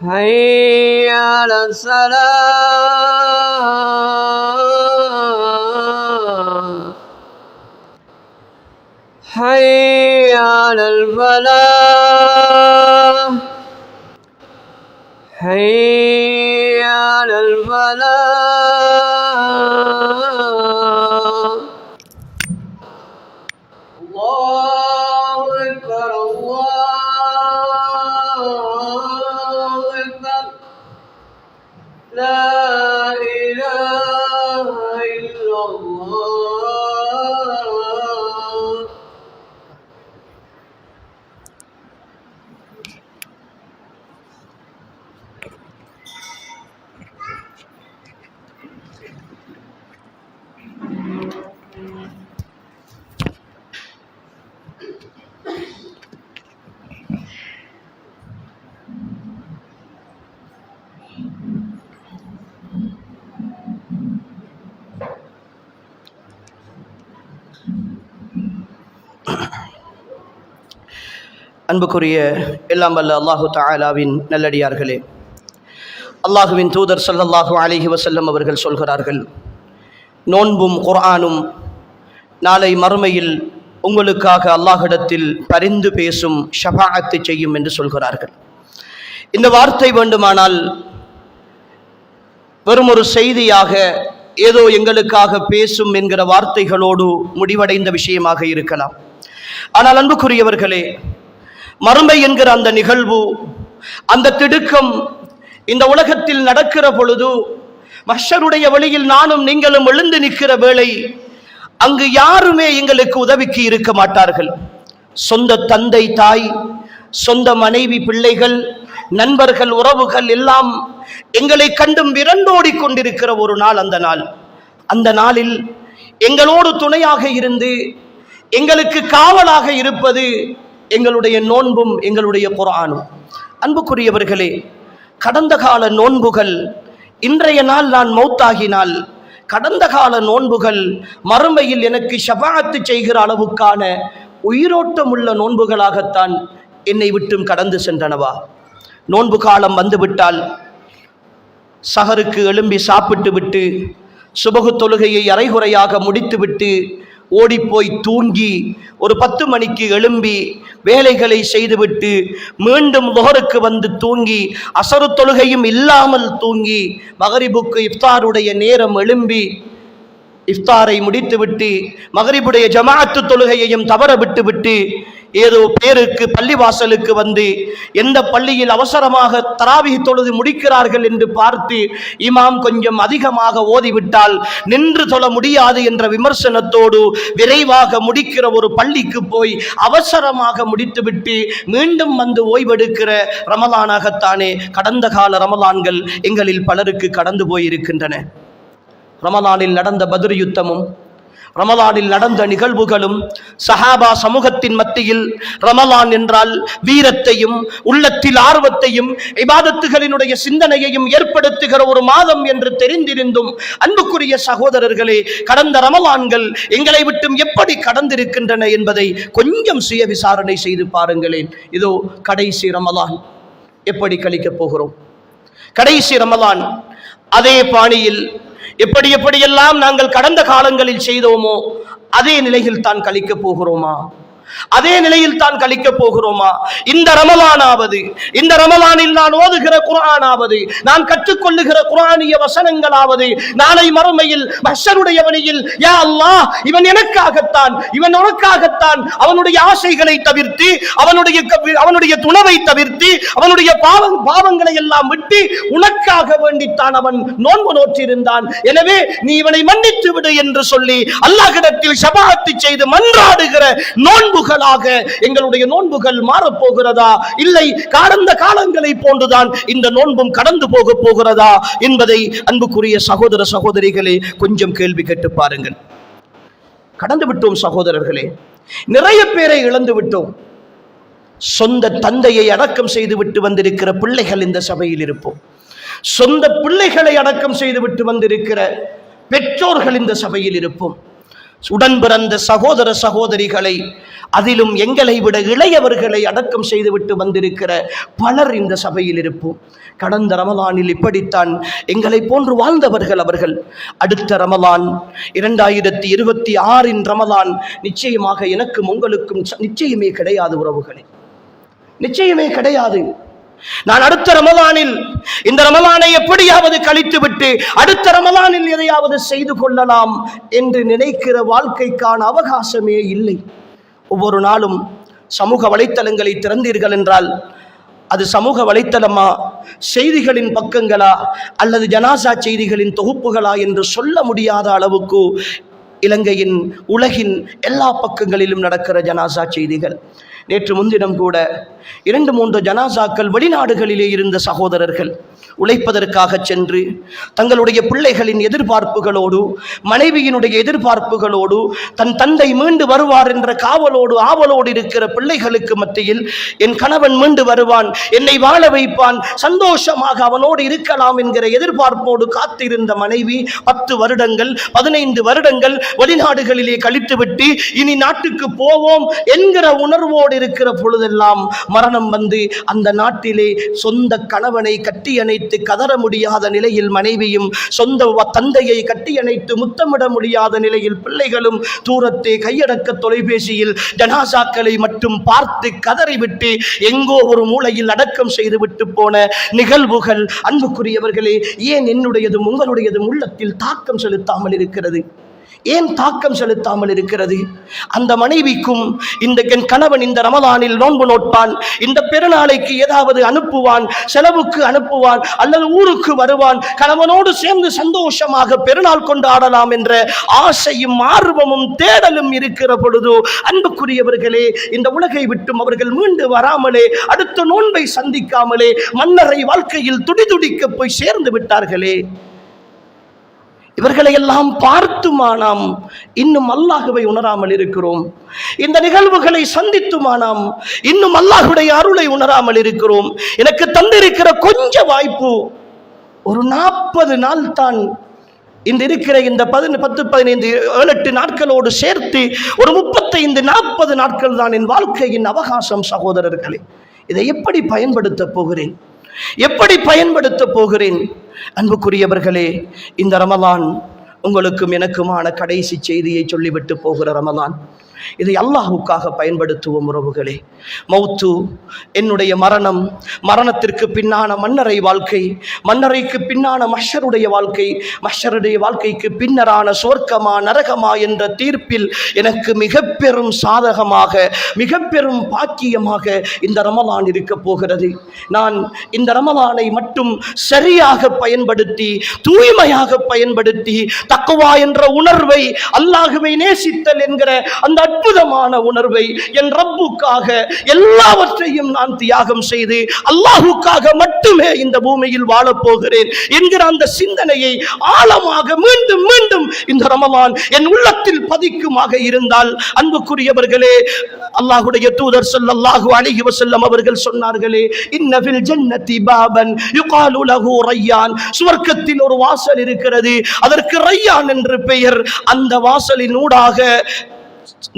حي على الصلاة حي على الفلاح حي على الفلاح الله أكبر الله أكبر لا إله إلا الله. அன்புக்குரிய எல்லாம் வல்ல அல்லாஹு தஆலாவின் நல்லடியார்களே, அல்லாஹுவின் தூதர் ஸல்லல்லாஹு அலைஹி வஸல்லம் அவர்கள் சொல்கிறார்கள், நோன்பும் குர்ஆனும் நாளை மறுமையில் உங்களுக்காக அல்லாஹ்விடத்தில் பரிந்து பேசும் ஷஃபாஅத்தை செய்யும் என்று சொல்கிறார்கள். இந்த வார்த்தை வேண்டுமானால் வெறும் ஒரு செய்தியாக ஏதோ எங்களுக்காக பேசும் என்கிற வார்த்தைகளோடு முடிவடைந்த விஷயமாக இருக்கலாம். ஆனால் அன்புக்குரியவர்களே, மறுமை என்கிற அந்த நிகழ்வு, அந்த திடுக்கம் இந்த உலகத்தில் நடக்கிற பொழுது, மஹ்ஷருடைய வழியில் நானும் நீங்களும் எழுந்து நிற்கிற வேளை, அங்கு யாருமே எங்களுக்கு உதவிக்கு இருக்க மாட்டார்கள். சொந்த தந்தை தாய், சொந்த மனைவி பிள்ளைகள், நண்பர்கள், உறவுகள் எல்லாம் எங்களை கண்டும் விரண்டோடி கொண்டிருக்கிற ஒரு நாள் அந்த நாள். அந்த நாளில் எங்களோடு துணையாக இருந்து எங்களுக்கு காவலாக இருப்பது எங்களுடைய நோன்பும் எங்களுடைய குர்ஆனும். அன்புக்குரியவர்களே, கடந்த கால நோன்புகள், இன்றைய நாள் நான் மௌத்தாகினால் கடந்த கால நோன்புகள் மறுமையில் எனக்கு ஷஃபாஅத்து செய்கிற அளவுக்கான உயிரோட்டம் உள்ள நோன்புகளாகத்தான் என்னை விட்டும் கடந்து சென்றனவா? நோன்பு காலம் வந்துவிட்டால் சஹருக்கு எழும்பி சாப்பிட்டு விட்டு சுபகு தொழுகையை அரைகுறையாக முடித்துவிட்டு ஓடிப்போய் தூங்கி ஒரு 10 மணிக்கு எழும்பி வேலைகளை செய்துவிட்டு மீண்டும் லுஹருக்கு வந்து தூங்கி அசரு தொழுகையும் இல்லாமல் தூங்கி மகரிபுக்கு இஃப்தாருடைய நேரம் எழும்பி இஃப்தாரை முடித்துவிட்டு மகரிபுடைய ஜமாஅத்து தொழுகையையும் தவற விட்டுவிட்டு ஏதோ பேருக்கு பள்ளிவாசலுக்கு வந்து எந்த பள்ளியில் அவசரமாக தராவிஹ் தொழுது முடிக்கிறார்கள் என்று பார்த்து இமாம் கொஞ்சம் அதிகமாக ஓதிவிட்டால் நின்று தொழ முடியாது என்ற விமர்சனத்தோடு விரைவாக முடிக்கிற ஒரு பள்ளிக்கு போய் அவசரமாக முடித்துவிட்டு மீண்டும் வந்து ஓய்வெடுக்கிற ரமலானாகத்தானே கடந்த கால ரமலான்கள் எங்களில் பலருக்கு கடந்து போயிருக்கின்றன. ரமலானில் நடந்த பத்ர் யுத்தமும் ரமலானில் நடந்த நிகழ்வுகளும் சஹாபா சமூகத்தின் மத்தியில் ரமலான் என்றால் வீரத்தையும் உள்ளத்தில் ஆர்வத்தையும் இபாதத்துகளினுடைய சிந்தனையையும் ஏற்படுத்துகிற ஒரு மாதம் என்று தெரிந்திருந்தும், அன்புக்குரிய சகோதரர்களே, கடந்த ரமலான்கள் எங்களை விட்டும் எப்படி கடந்திருக்கின்றன என்பதை கொஞ்சம் சுய விசாரணை செய்து பாருங்களேன். இதோ கடைசி ரமலான் எப்படி கழிக்கப் போகிறோம்? கடைசி ரமலான் அதே பாணியில் எப்படியெல்லாம் நாங்கள் கடந்த காலங்களில் செய்தோமோ அதே நிலையில் தான் கழிக்க போகிறோமா? அதே நிலையில் தான் கழிக்க போகிறோமா? இந்த ரமலானாவது, இந்த ரமலானில் நான் ஓதுகிற குர்ஆனாவது, நான் கற்றுக்கொள்ளுகிற குர்ஆனிய வசனங்களாவது நாளை மறுமையில் மஹ்ஷருடைய வழியில் யா அல்லாஹ் இவன் எனக்காகத்தான், இவன் உனக்காகத்தான் அவனுடைய ஆசைகளை தவிர்த்து, அவனுடைய துணவை தவிர்த்து, அவனுடைய பாவங்களை எல்லாம் விட்டு உனக்காக வேண்டித்தான் அவன் நோன்பு நோற்றிருந்தான், எனவே நீ இவனை மன்னித்து விடு என்று சொல்லி அல்லாஹ்விடத்தில் ஷஃபாஅத் செய்து மன்றாடுகிற நோன்பு எங்களுடைய நோன்புகள் மாறப்போகிறதா, இல்லை கடந்த காலங்களை போன்றுதான் இந்த நோன்பும் கடந்து போக போகிறதா என்பதை அன்புக்குரிய சகோதர சகோதரிகளே கொஞ்சம் கேள்வி கேட்டு பாருங்கள். கடந்து விட்டோம் சகோதரர்களே, நிறைய பேரை இழந்து விட்டோம். சொந்த தந்தையை அடக்கம் செய்து விட்டு வந்திருக்கிற பிள்ளைகள் இந்த சபையில் இருப்போம். சொந்த பிள்ளைகளை அடக்கம் செய்து விட்டு வந்திருக்கிற பெற்றோர்கள் இந்த சபையில் இருப்போம். உடன் பிறந்த சகோதர சகோதரிகளை, அதிலும் எங்களை விட இளையவர்களை அடக்கம் செய்துவிட்டு வந்திருக்கிற பலர் இந்த சபையில் இருப்போம். கடந்த ரமலானில் இப்படித்தான் எங்களை போன்று வாழ்ந்தவர்கள் அவர்கள். அடுத்த ரமலான் 2026 ரமலான் நிச்சயமாக எனக்கும் உங்களுக்கும் நிச்சயமே கிடையாது உறவுகளே, நிச்சயமே கிடையாது. நான் அடுத்த ரமலானில் இந்த ரமலானை எப்படியாவது கழித்து விட்டு அடுத்த ரமலானில் எதையாவது செய்து கொள்ளலாம் என்று நினைக்கிற வாழ்க்கைக்கான அவகாசமே இல்லை. ஒவ்வொரு நாளும் சமூக வலைத்தளங்களை திறந்தீர்கள் என்றால் அது சமூக வலைத்தளமா, செய்திகளின் பக்கங்களா, அல்லது ஜனாசா செய்திகளின் தொகுப்புகளா என்று சொல்ல முடியாத அளவுக்கு இலங்கையின் உலகின் எல்லா பக்கங்களிலும் நடக்கிற ஜனாசா செய்திகள். நேற்று முன்தினம் கூட 2-3 ஜனாசாக்கள் வெளிநாடுகளிலே இருந்த சகோதரர்கள் உழைப்பதற்காக சென்று தங்களுடைய பிள்ளைகளின் எதிர்பார்ப்புகளோடு, மனைவியினுடைய எதிர்பார்ப்புகளோடு, தன் தந்தை மீண்டு வருவார் என்ற காவலோடு ஆவலோடு இருக்கிற பிள்ளைகளுக்கு மத்தியில் என் கணவன் மீண்டு வருவான், என்னை வாழ வைப்பான், சந்தோஷமாக அவனோடு இருக்கலாம் என்கிற எதிர்பார்ப்போடு காத்திருந்த மனைவி 10 வருடங்கள் 15 வருடங்கள் வெளிநாடுகளிலே கழித்துவிட்டு இனி நாட்டுக்கு போவோம் என்கிற உணர்வோடு இருக்கிற பொழுதெல்லாம் மரணம் வந்து அந்த நாட்டிலே சொந்த கணவனை கட்டியணைத்து கதற முடியாத நிலையில் மனைவியும், சொந்த தந்தையை கட்டியணைத்து முத்தமிட முடியாத நிலையில் பிள்ளைகளும் தூரத்தே கையடக்க தொலைபேசியில் ஜனாசாக்களை மட்டும் பார்த்து கதறிவிட்டு எங்கோ ஒரு மூலையில் அடக்கம் செய்துவிட்டு போன நிகழ்வுகள் அன்புக்குரியவர்களே ஏன் என்னுடையதும் உங்களுடையதும் உள்ளத்தில் தாக்கம் செலுத்தாமல் இருக்கிறது? ஏன் தாக்கம் செலுத்தாமல் இருக்கிறது? அந்த மனைவிக்கும் இந்த என் கணவன் இந்த ரமலானில் நோன்பு நோட்பான், இந்த பெருநாளைக்கு ஏதாவது அனுப்புவான், செலவுக்கு அனுப்புவான், அல்லது ஊருக்கு வருவான், கணவனோடு சேர்ந்து சந்தோஷமாக பெருநாள் கொண்டாடலாம் என்ற ஆசையும் ஆர்வமும் தேடலும் இருக்கிற பொழுது அன்புக்குரியவர்களே இந்த உலகை விட்டும் அவர்கள் மீண்டு வராமலே, அடுத்த நோன்பை சந்திக்காமலே மன்னரை வாழ்க்கையில் துடிதுடிக்க போய் சேர்ந்து விட்டார்களே. இவர்களை எல்லாம் பார்த்துமா நாம் இன்னும் அல்லாஹுவை உணராமல் இருக்கிறோம்? இந்த நிகழ்வுகளை சந்தித்துமா நாம் இன்னும் அல்லாஹுடைய அருளை உணராமல் இருக்கிறோம்? எனக்கு தந்திருக்கிற கொஞ்ச வாய்ப்பு ஒரு 40 நாள் தான். இந்த இருக்கிற இந்த 10, 15, 7-8 நாட்களோடு சேர்த்து ஒரு 35-40 நாட்கள் தான் என் வாழ்க்கையின் அவகாசம் சகோதரர்களே. இதை எப்படி பயன்படுத்த போகிறேன்? எப்படி பயன்படுத்த போகிறேன்? அன்புக்குரியவர்களே, இந்த ரமலான் உங்களுக்கும் எனக்குமான கடைசி செய்தியை சொல்லிவிட்டு போகிற ரமலான். இதை அல்லாஹுக்காக பயன்படுத்துவோம் உறவுகளே. மௌத்து, என்னுடைய மரணம், மரணத்திற்கு பின்னான மன்னரை வாழ்க்கை, மன்னரைக்கு பின்னான மஹ்ஷருடைய வாழ்க்கை, மஹ்ஷருடைய வாழ்க்கைக்கு பின்னரான சுவர்க்கமா நரகமா என்ற தீர்ப்பில் எனக்கு மிக பெரும் சாதகமாக, மிக பெரும் பாக்கியமாக இந்த ரமலான் இருக்க போகிறது. நான் இந்த ரமலானை மட்டும் சரியாக பயன்படுத்தி, தூய்மையாக பயன்படுத்தி, தக்வா என்ற உணர்வை, அல்லாஹுவை நேசித்தல் என்கிற அந்த அற்புதமான உணர்வை, என் ரப்புக்காக எல்லாவற்றையும் நான் தியாகம் செய்து அல்லாஹுக்காக மட்டுமே இந்த பூமியில் வாழப்போகிறேன் என்கிற அந்த சிந்தனையை ஆழமாக மீண்டும் மீண்டும் இந்த ரமலான் என் உள்ளத்தில் பதிக்குமாக இருந்தால் அன்புக்குரியவர்களே, அல்லாஹ்வுடைய தூதர் ஸல்லல்லாஹு அலைஹி வஸல்லம் அவர்கள் சொன்னார்களே, இன்ன ஃபில் ஜன்னதி பாபன் யுகாலு லஹு ரய்யான், சுவர்க்கத்தில் ஒரு வாசல் இருக்கிறது, அதற்கு ரய்யான் என்று பெயர். அந்த வாசலின் ஊடாக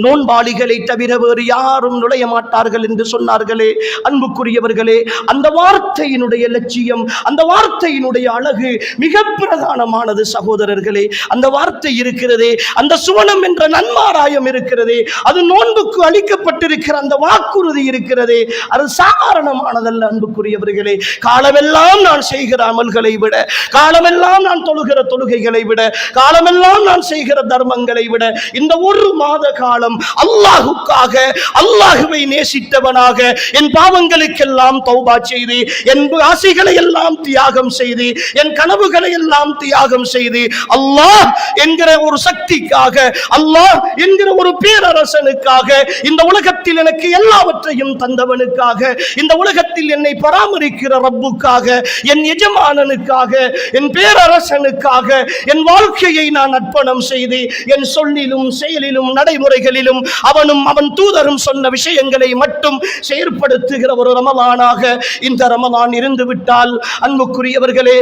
நோன்பாளிகளை தவிர வேறு யாரும் நுழைய மாட்டார்கள் என்று சொன்னார்களே. அன்புக்குரியவர்களே, அந்த வார்த்தையினுடைய லட்சியம், அந்த வார்த்தையினுடைய அழகு மிக பிரதானமானது சகோதரர்களே. அந்த வார்த்தை இருக்கிறதே, அந்த சுவனம் என்ற நன்மாராயம் இருக்கிறதே, அது நோன்புக்கு அளிக்கப்பட்டிருக்கிற அந்த வாக்குறுதி இருக்கிறதே, அது சாதாரணமானதல்ல அன்புக்குரியவர்களே. காலமெல்லாம் நான் செய்கிற அமல்களை விட, காலமெல்லாம் நான் தொழுகிற தொழுகைகளை விட, காலமெல்லாம் நான் செய்கிற தர்மங்களை விட இந்த ஒரு மாத காலம் அல்லாஹுக்காக, அல்லாஹுவை நேசித்தவனாக என் பாவங்களுக்கெல்லாம் தௌபா செய்து, என் ஆசைகளை எல்லாம் தியாகம் செய்து, என் கனவுகளை எல்லாம் தியாகம் செய்து, அல்லாஹ் என்கிற ஒரு சக்திக்காக, அல்லாஹ் என்கிற ஒரு பேரரசனுக்காக, இந்த உலகத்தில் எனக்கு எல்லாவற்றையும் தந்தவனுக்காக, இந்த உலகத்தில் என்னை பராமரிக்கிற ரப்புக்காக, என் எஜமானனுக்காக, என் பேரரசனுக்காக என் வாழ்க்கையை நான் அர்ப்பணம் செய்து, என் சொல்லிலும் செயலிலும் நடைமுறைகளிலும் அவனும் அவன் தூதரும் சொன்ன விஷயங்களை மட்டும் செயற்படுத்துகிற ஒரு ரமலானாக இந்த ரமலான் இருந்து விட்டால், அன்புக்குரியவர்களே,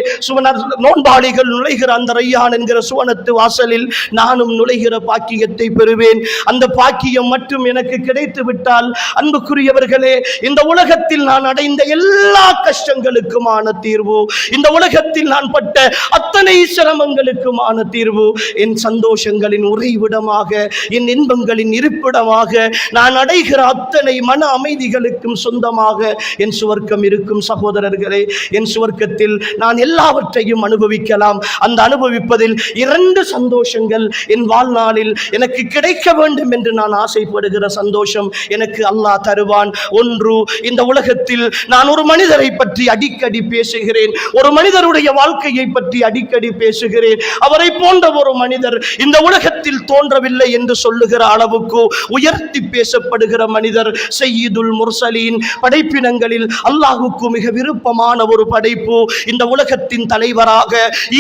நோன்பாளிகள் நுழைகிற அந்த ரையான் என்கிற சுவனத்து வாசலில் நானும் நுழைகிற பாக்கியத்தை பெறுவேன். அந்த பாக்கியம் மட்டும் எனக்கு கிடைத்து விட்டால், அன்புக்குரியவர்களே, இந்த உலகத்தில் நான் அடைந்த எல்லா கஷ்டங்களுக்குமான தீர்வு, இந்த உலகத்தில் நான் பட்ட அத்தனை சிரமங்களுக்குமான தீர்வு, என் சந்தோஷங்களின் உறைவிடமாக, என் இன்பங்களின் இருப்பிடமாக, நான் அடைகிற அத்தனை மன அமைதிகளுக்கும் சொந்தமாக என் சுவர்க்கம் இருக்கும். சகோதரர்களே, என் சுவர்க்கத்தில் நான் எல்லாவற்றையும் அனுபவிக்கலாம். அந்த அனுபவிப்பதில் 2 சந்தோஷங்கள் என் வாழ்நாளில் எனக்கு கிடைக்க வேண்டும் என்று நான் ஆசைப்படுகிற சந்தோஷம் எனக்கு அல்லாஹ் தருவான். ஒன்று, இந்த உலகத்தில் நான் ஒரு மனிதரை பற்றி அடிக்கடி பேசுகிறேன், ஒரு மனிதருடைய வாழ்க்கையை பற்றி அடிக்கடி பேசுகிறேன், அவரை போன்ற ஒரு மனிதர் இந்த உலகத்தில் தோன்றவில்லை என்று சொல்லுகிற அளவுக்கு உயர்த்தி பேசப்படுகிற மனிதர் சய்யிதுல் முர்சலீன். படைப்பினங்களில் அல்லாஹுக்கு மிக விருப்பமான ஒரு படைப்பு, இந்த உலகத்தின் தலைவராக,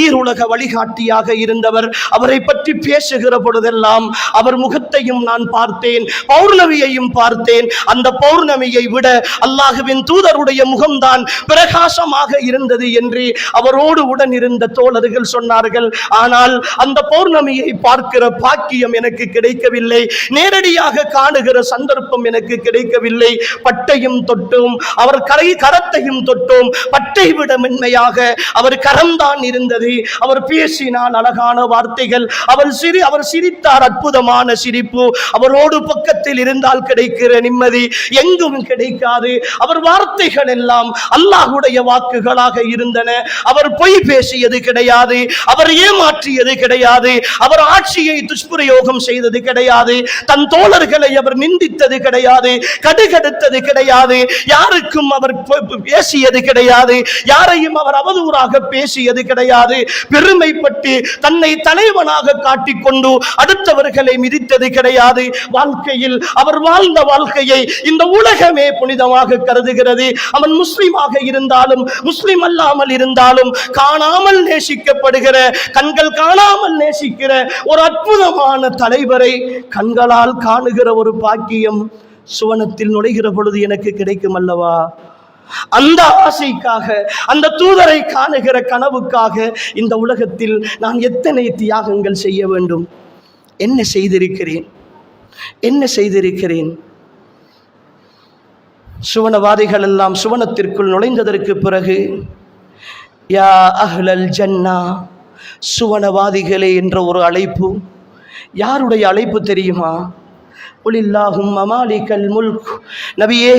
ஈருலக வழிகாட்டியாக இருந்தவர். அவரை பற்றி பேசுகிற பொழுதெல்லாம் அவர் முகத்தையும் நான் பார்த்தேன், பௌர்ணமியையும் பார்த்தேன். அந்த பௌர்ணமியை விட அல்லாஹுவின் தூதருடைய முகம்தான் பிரகாசமாக இருந்தது என்று அவரோடு உடன் இருந்த தோழர்கள் சொன்னார்கள். ஆனால் அந்த பௌர்ணமியை பார்க்கிற பாக்கியம் எனக்கு கிடைக்கவில்லை, நேரடியாக காணுகிற சந்தர்ப்பம் எனக்கு கிடைக்கவில்லை. பட்டையும் தொட்டோம், அவர் கரத்தையும் தொட்டோம், பட்டை விட மென்மையாக அவர் கரம்தான் இருந்தது. அவர் பேசினால் அழகான வார்த்தைகள், அவர் சிரித்தார், அற்புதமான சிரிப்பு. அவரோடு பக்கத்தில் இருந்தால் கிடைக்கிற நிம்மதி எங்கும் கிடைக்காது. அவர் வார்த்தைகள் எல்லாம் அல்லாஹ்வுடைய வாக்குகளாக இருந்தன. அவர் பொய் பேசியது கிடையாது, அவர் ஏமாற்றியது கிடையாது, அவர் ஆட்சியை துஷ்பிரயோகம் செய்தது கிடையாது, தன் தோழர்களை அவர் நிந்தித்தது கிடையாது, கடுகடுத்தது கிடையாது, யாருக்கும் அவர் பேசியது கிடையாது, யாரையும் அவர் அவதூறாக பேசியது கிடையாது, பெருமைப்பட்டு தன்னை தலைவனாக காட்டிக்கொண்டு அடுத்தவர்களை மிதித்தது கிடையாது. வாழ்க்கையில் அவர் வாழ்ந்த வாழ்க்கையை இந்த உலகமே புனிதமாக கருதுகிறது. அவன் முஸ்லிமாக இருந்தாலும் முஸ்லிம் அல்லாமல் இருந்தாலும் காணாமல் நேசிக்கப்படுகிற, கண்கள் காணாமல் நேசிக்கிற ஒரு அற்புதமான தலைவரை கண்களால் காணுகிற ஒரு பாக்கியம் சுவனத்தில் நுழைகிற பொழுது எனக்கு கிடைக்கும் அல்லவா? அந்த ஆசைக்காக, அந்த தூதரை காணுகிற கனவுக்காக இந்த உலகத்தில் நான் எத்தனை தியாகங்கள் செய்ய வேண்டும்? என்ன செய்திருக்கிறேன், என்ன செய்திருக்கிறேன்? சுவனவாதிகள் எல்லாம் சுவனத்திற்குள் நுழைந்ததற்கு பிறகு, யா அஹ்லல் ஜன்னா, சுவனவாதிகளே என்ற ஒரு அழைப்பு. யாருடைய அழைப்பு தெரியுமா? குலில்லாஹும்ம மாலிகல் முல்க், நபியே,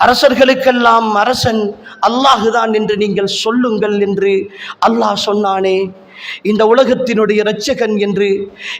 அரசர்களுக்கெல்லாம் அரசன் அல்லாஹுதான் என்று நீங்கள் சொல்லுங்கள் என்று அல்லாஹ் சொன்னானே. இந்த உலகத்தினுடைய இரட்சகன் என்று,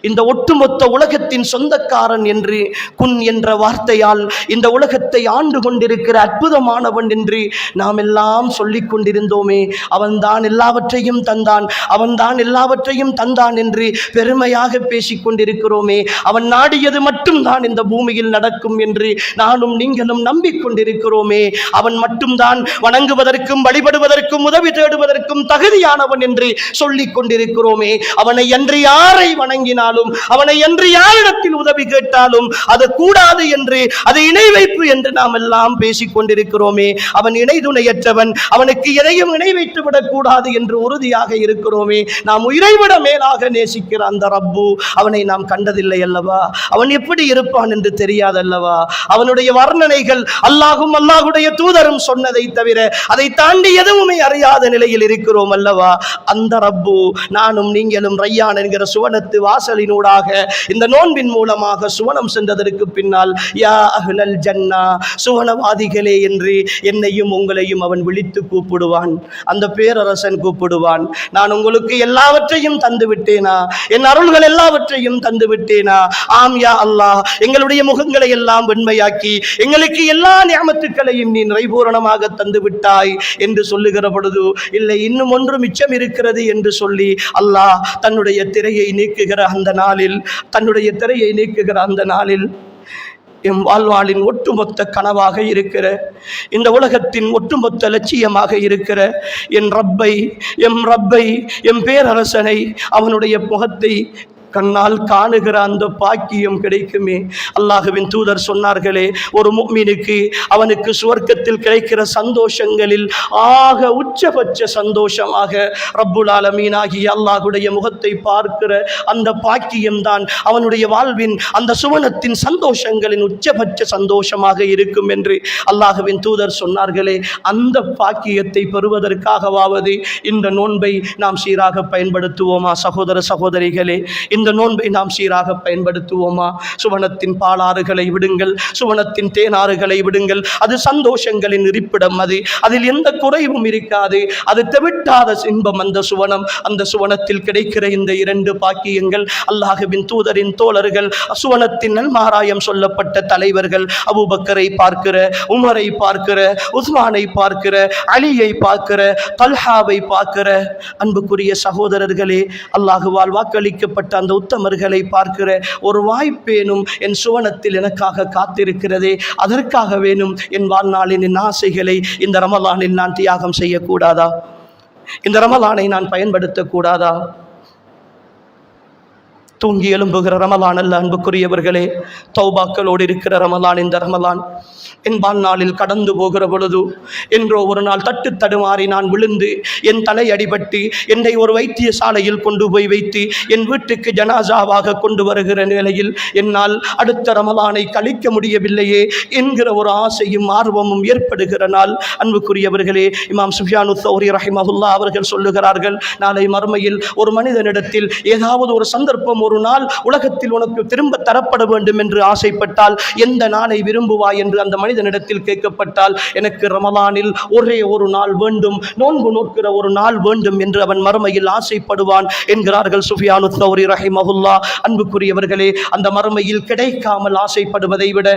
இந்த ஒட்டுமொத்த உலகத்தின் சொந்தக்காரன் என்று, குன் என்ற வார்த்தையால் இந்த உலகத்தை ஆண்டு கொண்டிருக்கிற அற்புதமானவன் என்று நாம் எல்லாம் சொல்லிக் கொண்டிருந்தோமே. அவன்தான் எல்லாவற்றையும் தந்தான், அவன்தான் எல்லாவற்றையும் தந்தான் என்று பெருமையாக பேசிக் கொண்டிருக்கிறோமே. அவன் நாடியது மட்டும்தான் இந்த பூமியில் நடக்கும் என்று நானும் நீங்களும் நம்பிக்கொண்டிருக்கிறோமே. அவன் மட்டும்தான் வணங்குவதற்கும் வழிபடுவதற்கும் உதவி தேடுவதற்கும் தகுதியானவன் என்று சொல்லிக் கொண்டிருக்கிறோம். கொண்டிருக்கிறோமே, அவனை அன்று யாரை வணங்கினாலும், அவனை அன்று யாரிடத்தில் உதவி கேட்டாலும் அது கூடாது என்று, அது இணை வைப்பு என்று நாம் எல்லாம் பேசிக் கொண்டிருக்கிறோமே. அவன் இணை துணையற்றவன், அவனுக்கு எதையும் இணை வைத்து விடக்கூடாது என்று உறுதியாக இருக்கிறோமே. நாம் உயிரைவிட மேலாக நேசிக்கிற அந்த ரப்பு, அவனை நாம் கண்டதில்லை அல்லவா? அவன் எப்படி இருப்பான் என்று தெரியாதல்லவா? அவனுடைய வர்ணனைகள் அல்லாஹும் அல்லாஹுடைய தூதரும் சொன்னதை தவிர அதை தாண்டி எதுவுமே அறியாத நிலையில் இருக்கிறோம் அல்லவா? அந்த ரப்பு நானும் நீங்களும் ரையான் என்கிற சுவனத்து வாசலினூடாக இந்த நோன்பின் மூலமாக சுவனம் சென்றதற்கு பின்னால் யா அஹ்லல் ஜன்னா, சுவனவாதிகளே என்று என்னையும் உங்களையும் அவன் விழித்து கூப்பிடுவான். அந்த பேரரசன் கூப்பிடுவான், நான் உங்களுக்கு எல்லாவற்றையும் தந்து விட்டேனா? என் அருள்கள் எல்லாவற்றையும் தந்து விட்டேனா? ஆம் யா அல்லாஹ், எங்களுடைய முகங்களை எல்லாம் வெண்மையாக்கி எங்களுக்கு எல்லா நியமத்துக்களையும் நீ நிறைபூரணமாக தந்து விட்டாய் என்று சொல்லுகிற பொழுது, இல்லை இன்னும் ஒன்று மிச்சம் இருக்கிறது என்று சொல்லி அல்லாஹ் தன்னுடைய திரையை நீக்குகிற அந்த நாளில், தன்னுடைய திரையை நீக்குகிற அந்த நாளில் எம் வாழ்வாளின் ஒட்டுமொத்த கனவாக இருக்கிற, இந்த உலகத்தின் ஒட்டுமொத்த லட்சியமாக இருக்கிற என் ரப்பை, எம் பேரரசனை, அவனுடைய முகத்தை கண்ணால் காணுகிற அந்த பாக்கியம் கிடைக்குமே. அல்லாஹ்வின் தூதர் சொன்னார்களே, ஒரு முஃமினுக்கு அவனுக்கு சுவர்க்கத்தில் கிடைக்கிற சந்தோஷங்களில் ஆக உச்சபட்ச சந்தோஷமாக ரப்புல் ஆலமீன் ஆகிய அல்லாஹ்வுடைய முகத்தை பார்க்கிற அந்த பாக்கியம்தான் அவனுடைய வாழ்வின் அந்த சுவனத்தின் சந்தோஷங்களின் உச்சபட்ச சந்தோஷமாக இருக்கும் என்று அல்லாஹ்வின் தூதர் சொன்னார்களே. அந்த பாக்கியத்தை பெறுவதற்காகவாவது இந்த நோன்பை நாம் சீராக பயன்படுத்துவோமா? சகோதர சகோதரிகளே, இந்த நோன்பை நாம் சீராக பயன்படுத்துவோமா? சுவனத்தின் பாலாறுகளை விடுங்கள், சுவனத்தின் தேனாறுகளை விடுங்கள். அது சந்தோஷங்களின் இருப்பிடம், அதில் எந்த குறைவும் இருக்காது. அது தெவிட்டாத இன்பம் அந்த சுவனம். அந்த சுவனத்தில் கிடைக்கிற இந்த இரண்டு பாக்கியங்கள், அல்லாஹ்வின் தூதரின் தோழர்கள், சுவனத்தின் நன்மாராயம் சொல்லப்பட்ட தலைவர்கள், அபூபக்கரை பார்க்கிற, உமரை பார்க்கிற, உஸ்மானை பார்க்கிற, அலியை பார்க்கிற, தல்ஹாவை பார்க்கிற அன்புக்குரிய சகோதரர்களே, அல்லாஹுவால் வாக்களிக்கப்பட்ட அந்த உத்தமர்களை பார்க்கிற ஒரு வாய்ப்பேனும் என் சுவனத்தில் எனக்காக காத்திருக்கிறதே, அதற்காக வேணும் என் வாழ்நாளின் என் ஆசைகளை இந்த ரமலானில் நான் தியாகம் செய்யக்கூடாதா? இந்த ரமலானை நான் பயன்படுத்தக்கூடாதா? தூங்கி எழும்புகிற ரமலான் அல்ல அன்புக்குரியவர்களே, தௌபாக்களோடு இருக்கிற ரமலான் இந்த ரமலான். என் வாழ்நாளில் கடந்து போகிற பொழுது என்றோ ஒரு நாள் தட்டு தடுமாறி நான் விழுந்து என் தலை அடிபட்டு என்னை ஒரு வைத்தியசாலையில் கொண்டு போய் வைத்து என் வீட்டுக்கு ஜனாசாவாக கொண்டு வருகிற நிலையில் என்னால் அடுத்த ரமலானை கழிக்க முடியவில்லையே என்கிற ஒரு ஆசையும் ஆர்வமும் ஏற்படுகிற நாள். அன்புக்குரியவர்களே, இமாம் சுஃபியானு ஸௌரி ரஹிமஹுல்லாஹ் அவர்கள் சொல்லுகிறார்கள், நாளை மறுமையில் ஒரு மனிதனிடத்தில் ஏதாவது ஒரு சந்தர்ப்பம், ஒரு நாள் உலகத்தில் உனக்கு திரும்ப தரப்பட வேண்டும் என்று ஆசைப்பட்டால் எந்த நாளை விரும்புவாய் என்று அந்த மனிதனிடத்தில் கேட்கப்பட்டால், எனக்கு ரமலானில் ஒரே ஒரு நாள் வேண்டும், நோன்பு நோக்கிற ஒரு நாள் வேண்டும் என்று அவன் மறுமையில் ஆசைப்படுவான் என்கிறார்கள் சுஃபியானு ஸௌரி ரஹிமஹுல்லாஹ். அன்புக்குரியவர்களே, அந்த மறுமையில் கிடைக்காமல் ஆசைப்படுவதை விட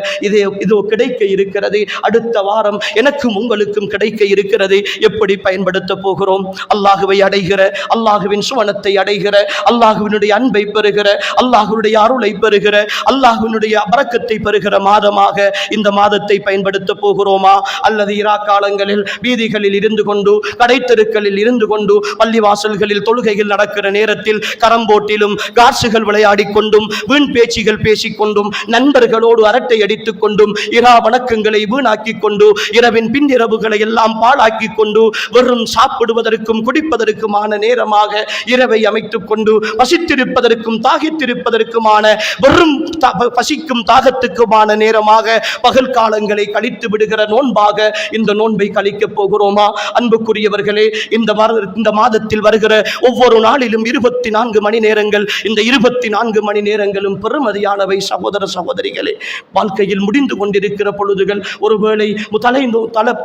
இதோ கிடைக்க இருக்கிறது, அடுத்த வாரம் எனக்கும் உங்களுக்கும் கிடைக்க இருக்கிறது. எப்படி பயன்படுத்த போகிறோம்? அல்லாஹுவை அடைகிற, அல்லாஹுவின் சுவனத்தை அடைகிற, அல்லாஹுவினுடைய அன்பை பெறுகிற, அல்லாஹுடைய அருளை பெறுகிற, அல்லாஹுவினுடைய பரக்கத்தை பெறுகிற மாதமாக இந்த மாதத்தை பயன்படுத்த போகிறோமா? அல்லது இரா காலங்களில் வீதிகளில் இருந்து கொண்டு, கடைத்தெருக்களில் இருந்து கொண்டு, பள்ளிவாசல்களில் தொழுகைகள் நடக்கிற நேரத்தில் கரம்போட்டிலும் காசுகள் விளையாடி கொண்டும், வீண் பேச்சுகள் பேசிக்கொண்டும், நண்பர்களோடு அரட்டை அடித்துக் கொண்டும், இரா வணக்கங்களை வீணாக்கி கொண்டு, இரவின் பின்னிரவுகளை எல்லாம் பாழாக்கி கொண்டு, வெறும் சாப்பிடுவதற்கும் குடிப்பதற்குமான நேரமாக இரவை அமைத்துக் கொண்டு, பசித்திருப்பதற்கும் தாகித்திருப்பதற்குமான, வெறும் பசிக்கும் தாகத்துக்குமான நேரமாக பகல் காலங்களை கழித்து விடுகிற நோன்பாக இந்த நோன்பை கழிக்கப் போகிறோமா? அன்புக்குரியவர்களே, இந்த மாதத்தில் வருகிற ஒவ்வொரு நாளிலும் 24 மணி நேரங்கள், இந்த 24 மணி நேரங்களும் பெருமதியானவை சகோதர சகோதரிகளே. வாழ்க்கையில் முடிந்து கொண்டிருக்கிற பொழுதுகள், ஒருவேளை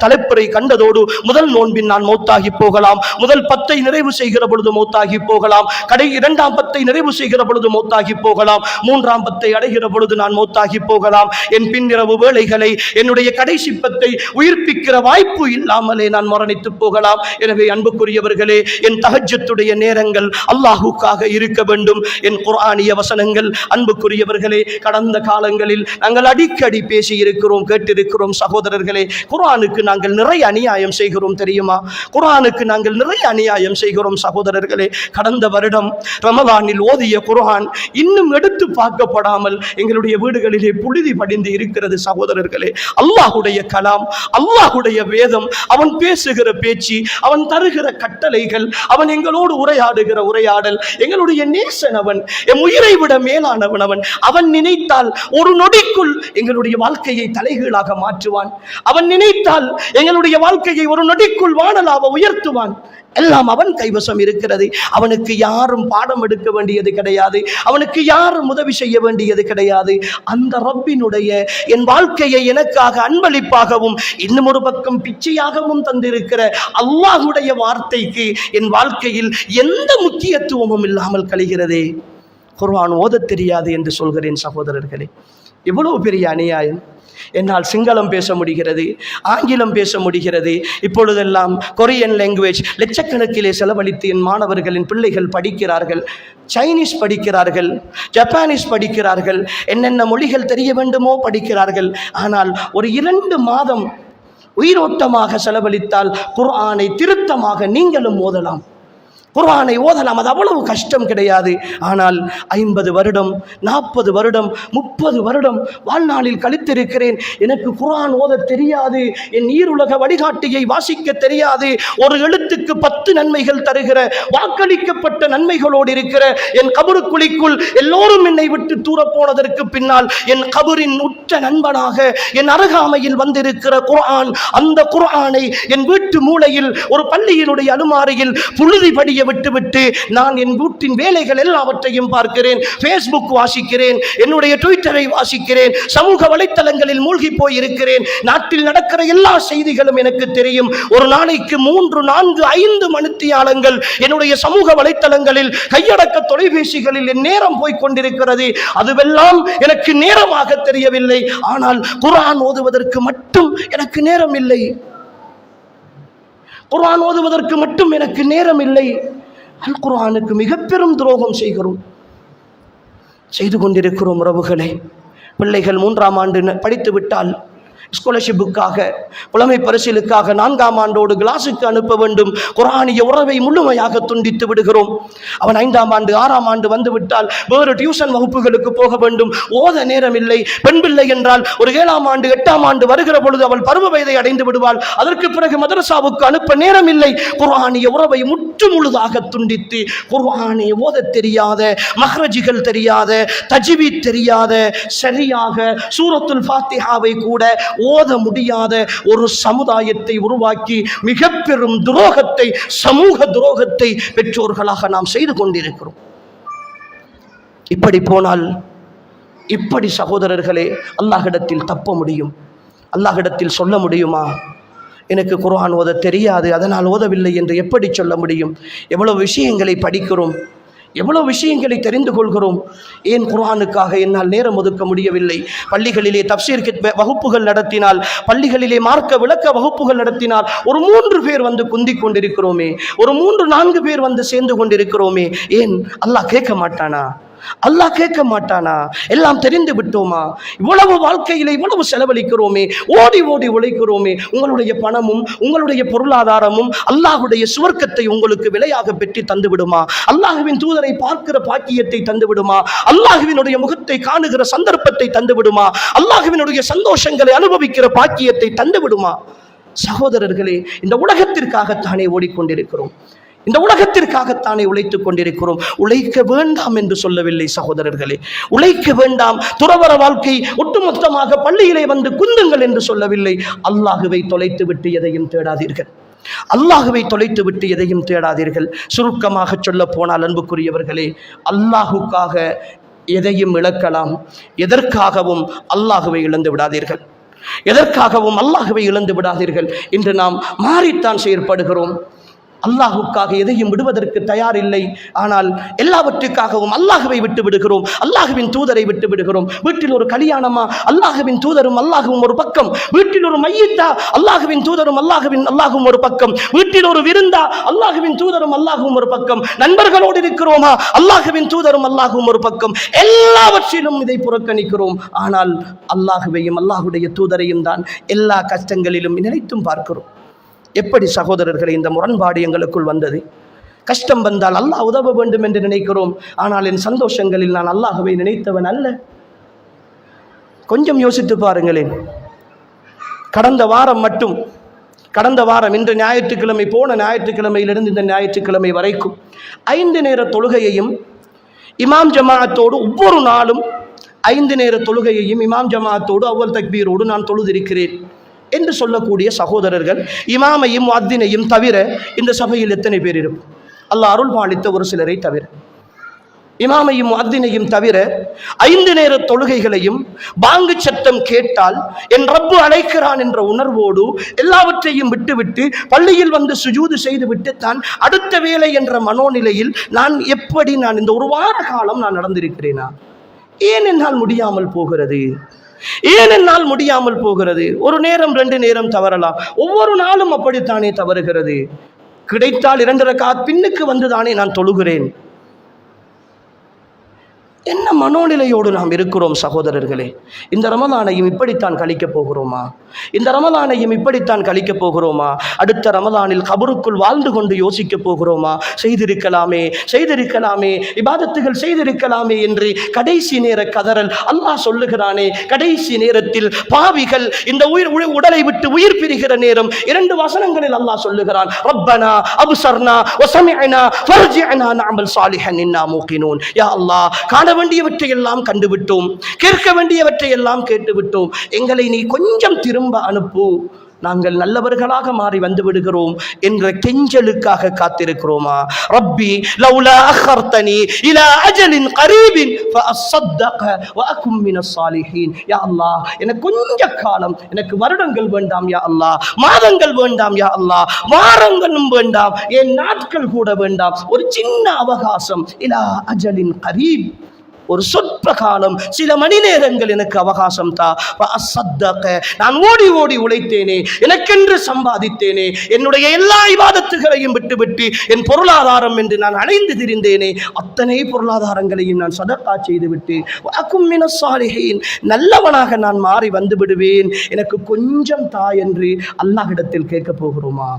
தலைப்புரை கண்டதோடு முதல் நோன்பின் நான் மௌத்தாகி போகலாம், முதல் 10 நிறைவு செய்கிற பொழுது மௌத்தாகி போகலாம், கடை 2ஆம் 10 நிறைவு செய்கிற பொழுது மௌத்தாகி போகலாம், 3ஆம் பத்தை அடைகிற பொழுது நான் மௌத்தாகி போகலாம். என் பின்னிரவு வேளைகளை, என்னுடைய கடைசி பத்தை உயிர்ப்பிக்கிற வாய்ப்பு இல்லாமலே நான் மரணித்து போகலாம். எனவே அன்புக்குரியவர்களே, என் தஹஜ்ஜுடைய நேரங்கள் அல்லாஹுக்காக இருக்க வேண்டும். என் குர்ஆனிய வசனங்கள் அன்புக்குரியவர்களே, கடந்த காலங்களில் நாங்கள் அடிக்கடி பேசி இருக்கிறோம், கேட்டிருக்கிறோம். சகோதரர்களே, குர்ஆனுக்கு நாங்கள் நிறைய அநியாயம் செய்கிறோம் தெரியுமா? குர்ஆனுக்கு நாங்கள் நிறைய அநியாயம் செய்கிறோம் சகோதரர்களே. கடந்த வருடம் ரமலானில் ஓதிய குர்ஆன் இன்னும் எடுத்து பார்க்கப்படாமல் எங்களுடைய வீடுகளிலே புழுதி படிந்து இருக்கிறது சகோதரர்களே. அல்லாஹுடைய கலாம், அல்லாஹுடைய வேதம், அவன் பேசுகிற பேச்சு, அவன் தருகிற கட்டளைகள், அவன் எங்களோடு உரையாடுகிற உரையாடல், எங்களுடைய நேசன் அவன், என் உயிரை விட மேலானவன் அவன். அவன் நினைத்தால் ஒரு நொடிக்குள் எங்களுடைய வாழ்க்கையை தலைகீழாக மாற்றுவான். அவன் நினைத்தால் எங்களுடைய வாழ்க்கையை ஒரு நொடிக்குள் வானலாக உயர்த்துவான். எல்லாம் அவன் கைவசம் இருக்கிறது. அவனுக்கு யாரும் பாடம் எடுக்க வேண்டியது கிடையாது, அவனுக்கு யாரும் உதவி செய்ய வேண்டியது கிடையாது. அந்த ரப்பினுடைய என் வாழ்க்கையை எனக்காக அன்பளிப்பாகவும் இன்னும் ஒரு பக்கம் பிச்சையாகவும் தந்திருக்கிற அல்லாஹுடைய வார்த்தைக்கு என் வாழ்க்கையில் எந்த முக்கியத்துவமும் இல்லாமல் கழிகிறதே. குர்ஆன் ஓதத் தெரியாது என்று சொல்கிறேன் சகோதரர்களே. எவ்வளவு பெரிய அநியாயம்! என்னால் சிங்களம் பேச முடிகிறது, ஆங்கிலம் பேச முடிகிறது, இப்பொழுதெல்லாம் கொரியன் லாங்குவேஜ் லட்சக்கணக்கிலே செலவழித்து என் மாணவர்களின் பிள்ளைகள் படிக்கிறார்கள். சைனீஸ் படிக்கிறார்கள், ஜப்பானீஸ் படிக்கிறார்கள், என்னென்ன மொழிகள் தெரிய வேண்டுமோ படிக்கிறார்கள். ஆனால் ஒரு 2 மாதம் உயிரோட்டமாக செலவழித்தால் குர்ஆனை திருத்தமாக நீங்களும் ஓதலாம், குர்ஆனை ஓதலாம். அது அவ்வளவு கஷ்டம் கிடையாது. ஆனால் 50 வருடம், 40 வருடம், 30 வருடம் வாழ்நாளில் கழித்திருக்கிறேன். எனக்கு குர்ஆன் ஓத தெரியாது, என் ஈருலக வழிகாட்டியை வாசிக்க தெரியாது. ஒரு எழுத்துக்கு 10 நன்மைகள் தருகிற வாக்களிக்கப்பட்ட நன்மைகளோடு இருக்கிற என் கபருக்குழிக்குள் எல்லோரும் என்னை விட்டு தூர போனதற்கு பின்னால் என் கபரின் உற்ற நண்பனாக என் அருகாமையில் வந்திருக்கிற குர்ஆன், அந்த குர்ஆனை என் வீட்டு மூலையில் ஒரு பள்ளியினுடைய அலுமாரியில் புழுதி படிய விட்டுவிட்டு நான் என் வீட்டின் வேலைகள் எல்லாவற்றையும் பார்க்கிறேன், ஃபேஸ்புக் வாசிக்கிறேன், என்னுடைய ட்விட்டரை வாசிக்கிறேன், சமூக வலைத்தளங்களில் மூழ்கி போய் இருக்கிறேன். நாட்டில் நடக்கிற எல்லா செய்திகளும் எனக்கு தெரியும். ஒரு நாளைக்கு 3, 4, 5 மணித்தியாலங்கள் என்னுடைய சமூக வலைத்தளங்களில், கையடக்க தொலைபேசிகளில் என் நேரம் போய் கொண்டிருக்கிறது. அதுவெல்லாம் எனக்கு நேரமாக தெரியவில்லை. ஆனால் குர்ஆன் ஓதுவதற்கு மட்டும் எனக்கு நேரம் இல்லை. குர்ஆன் ஓதுவதற்கு மட்டும் எனக்கு நேரம் இல்லை. அல் குர்ஆனுக்கு மிக பெரும் துரோகம் செய்து கொண்டிருக்கிறோம் உறவுகளே. பிள்ளைகள் 3ஆம் ஆண்டு படித்து விட்டால் ஸ்காலர்ஷிப்புக்காக, புலமை பரிசிலுக்காக 4ஆம் ஆண்டோடு கிளாஸுக்கு அனுப்ப வேண்டும். குர்ஆனிய உறவை முழுமையாக துண்டித்து விடுகிறோம். அவன் 5ஆம் ஆண்டு 6ஆம் ஆண்டு வந்து விட்டால் வேறு டியூஷன் வகுப்புகளுக்கு போக வேண்டும், ஓத நேரம் இல்லை. பெண் பிள்ளை என்றால் ஒரு 7ஆம் ஆண்டு 8ஆம் ஆண்டு வருகிற பொழுது அவள் பருவ வயதை அடைந்து விடுவாள். அதற்கு பிறகு மதரசாவுக்கு அனுப்ப நேரம் இல்லை. குர்ஆனிய உறவை முற்று முழுதாக துண்டித்து, குர்ஆனை ஓத தெரியாத, மஹ்ரஜுகள் தெரியாத, தஜ்வீத் தெரியாத, சரியாக சூரத்துல் ஃபாத்திஹாவை கூட ஓத முடியாத ஒரு சமுதாயத்தை உருவாக்கி மிக பெரும் துரோகத்தை, சமூக துரோகத்தை பெற்றோர்களாக நாம் செய்து கொண்டிருக்கிறோம். இப்படி போனால், இப்படி சகோதரர்களே, அல்லாஹ்விடத்தில் தப்ப முடியும்? அல்லாஹ்விடத்தில் சொல்ல முடியுமா? எனக்கு குர்ஆன் ஓத தெரியாது, அதனால் ஓதவில்லை என்று எப்படி சொல்ல முடியும்? எவ்வளவு விஷயங்களை படிக்கிறோம், எவ்வளவு விஷயங்களை தெரிந்து கொள்கிறோம். ஏன் குர்ஆனுக்காக என்னால் நேரம் ஒதுக்க முடியவில்லை? பள்ளிகளிலே தப்சீர் வகுப்புகள் நடத்தினால், பள்ளிகளிலே மார்க்க விளக்க வகுப்புகள் நடத்தினால் ஒரு 3 பேர் வந்து குந்திக் கொண்டிருக்கிறோமே, ஒரு 3, 4 பேர் வந்து சேர்ந்து கொண்டிருக்கிறோமே. ஏன் அல்லாஹ் கேட்க மாட்டானா? அல்லாஹ் கேட்க மாட்டானா? எல்லாம் தெரிந்து விட்டோமா? இவ்வளவு வாழ்க்கையில இவ்வளவு செலவழிக்கிறோமே, ஓடி ஓடி உழைக்கிறோமே. உங்களுடைய பணமும் உங்களுடைய பொருளாதாரமும் அல்லாஹ்வுடைய சுவர்க்கத்தை உங்களுக்கு விலையாக பெற்று தந்து விடுமா? அல்லாஹ்வின் தூதரை பார்க்கிற பாக்கியத்தை தந்து விடுமா? அல்லாஹ்வினுடைய முகத்தை காணுகிற சந்தர்ப்பத்தை தந்து விடுமா? அல்லாஹ்வினுடைய சந்தோஷங்களை அனுபவிக்கிற பாக்கியத்தை தந்து விடுமா? சகோதரர்களே, இந்த உலகத்திற்காகத்தானே ஓடிக்கொண்டிருக்கிறோம், இந்த உலகத்திற்காகத்தானே உழைத்துக் கொண்டிருக்கிறோம். உழைக்க வேண்டாம் என்று சொல்லவில்லை சகோதரர்களே, உழைக்க வேண்டாம், துறவற வாழ்க்கை ஒட்டுமொத்தமாக பள்ளியிலே வந்து குந்துங்கள் என்று சொல்லவில்லை. அல்லாஹுவை தொலைத்து விட்டு எதையும் தேடாதீர்கள், அல்லாஹுவை தொலைத்து விட்டு எதையும் தேடாதீர்கள். சுருக்கமாக சொல்ல போனால் அன்புக்குரியவர்களே, அல்லாஹுக்காக எதையும் இழக்கலாம், எதற்காகவும் அல்லாஹுவை இழந்து விடாதீர்கள், எதற்காகவும் அல்லாஹுவை இழந்து விடாதீர்கள். இன்று நாம் மாறித்தான் செயற்படுகிறோம். அல்லாஹுக்காக எதையும் விடுவதற்கு தயார் இல்லை. ஆனால் எல்லாவற்றுக்காகவும் அல்லாஹுவை விட்டு விடுகிறோம், அல்லாஹுவின் தூதரை விட்டு விடுகிறோம். வீட்டில் ஒரு கல்யாணமா, அல்லாஹுவின் தூதரும் அல்லாஹுவும் ஒரு பக்கம். வீட்டில் ஒரு மையத்தா, அல்லாஹுவின் தூதரும் அல்லாஹுவும் ஒரு பக்கம். வீட்டில் ஒரு விருந்தா, அல்லாஹுவின் தூதரும் அல்லாஹுவும் ஒரு பக்கம். நண்பர்களோடு இருக்கிறோமா, அல்லாஹுவின் தூதரும் அல்லாஹுவும் ஒரு பக்கம். எல்லாவற்றிலும் இதை புறக்கணிக்கிறோம். ஆனால் அல்லாஹுவையும் அல்லாஹுடைய தூதரையும் தான் எல்லா கஷ்டங்களிலும் நினைத்தும் பார்க்கிறோம். எப்படி சகோதரர்களை இந்த முரண்பாடு எங்களுக்குள் வந்தது? கஷ்டம் வந்தால் அல்லாஹ் உதவ வேண்டும் என்று நினைக்கிறோம். ஆனால் என் சந்தோஷங்களில் நான் அல்லாஹுவை நினைத்தவன் அல்ல. கொஞ்சம் யோசித்து பாருங்களேன். கடந்த வாரம் இன்று ஞாயிற்றுக்கிழமை, போன ஞாயிற்றுக்கிழமையிலிருந்து இந்த ஞாயிற்றுக்கிழமை வரைக்கும் 5 நேர தொழுகையையும் இமாம் ஜமாஅத்தோடு, ஒவ்வொரு நாளும் 5 நேர தொழுகையையும் இமாம் ஜமாஅத்தோடு அவ்வல் தக்பீரோடு நான் தொழுதிருக்கிறேன் என்று சொல்லக்கூடிய சகோதரர்கள் இமாமையும் முஅத்தினையும் தவிர இந்த சபையில் எத்தனை பேர் இருக்கும்? அல்லாஹ் அருள் பாலித்த ஒரு சிலரை தவிர. இமாமையும் முஅத்தினையும் தவிர 5 நேர தொழுகைகளையும் பாங்கு சத்தம் கேட்டால் என் ரப்பு அழைக்கிறான் என்ற உணர்வோடு எல்லாவற்றையும் விட்டுவிட்டு பள்ளியில் வந்து சுஜூது செய்துவிட்டு தான் அடுத்த வேலை என்ற மனோநிலையில் நான் இந்த ஒரு வார காலம் நான் நடந்திருக்கிறேனா? ஏன் என்னால் முடியாமல் போகிறது? ஒரு நேரம் 2 நேரம் தவறலாம், ஒவ்வொரு நாளும் அப்படித்தானே தவறுகிறது. கிடைத்தால் 2 ரக்காத் பின்னுக்கு வந்துதானே நான் தொழுகிறேன். என்ன மனோநிலையோடு நாம் இருக்கிறோம் சகோதரர்களே? இந்த ரமலானையும் இப்படித்தான் கழிக்கப் போகிறோமா? அடுத்த ரமலானில் கபருக்குள் வாழ்ந்து கொண்டு யோசிக்க போகிறோமா? செய்திருக்கலாமே, இபாதத்துகள் செய்திருக்கலாமே என்று கடைசி நேர கதறல். அல்லாஹ் சொல்லுகிறானே, கடைசி நேரத்தில் பாவிகள் இந்த உடலை விட்டு உயிர் பிரிகிற நேரம் 2 வசனங்களில் அல்லாஹ் சொல்லுகிறான், ரப்பனா அப்சர்னா வஸமிஅனா ஃபர்ஜிஅனா நஅமல் சாலிஹன் இன்னா மூகினூன். யா அல்லாஹ், காண வேண்டியவற்றை எல்லாம் கண்டுவிட்டோம், கேட்க வேண்டியவற்றை எல்லாம் கேட்டுவிட்டோம், எங்களை நீ கொஞ்சம் திரும்ப அனுப்பு, நாங்கள் நல்லவர்களாக மாறி வந்து விடுகிறோம் என்ற கெஞ்சலுக்காக காத்திருக்கிறோமா? ரப்பி லௌலா அഖர்தனி இலா அஜலின் கரீபின் ஃபஅஸ்ஸதக வஅகும் மினஸ் சாலிஹீன். யா அல்லாஹ், எனக்கு கொஞ்ச காலம், எனக்கு வருடங்கள் வேண்டாம் யா அல்லாஹ், மாதங்கள் வேண்டாம் யா அல்லாஹ், வாரங்களும் வேண்டாம், என் நாட்கள் கூட வேண்டாம், ஒரு சின்ன அவகாசம், இலா அஜலின் கரீப், ஒரு சொற்ப காலம், சில மணி நேரங்கள் எனக்கு அவகாசம் தா. நான் ஓடி உழைத்தேனே, எனக்கென்று சம்பாதித்தேனே, என்னுடைய எல்லா இபாதத்துகளையும் விட்டுவிட்டு என் பொருளாதாரம் என்று நான் அலைந்து திரிந்தேனே, அத்தனை பொருளாதாரங்களையும் நான் சதகா செய்துவிட்டு வஅகும் மினஸ் சாலிஹீன், நல்லவனாக நான் மாறி வந்து விடுவேன், எனக்கு கொஞ்சம் தா என்று அல்லாஹ்விடத்தில் கேட்க போகிறோமா?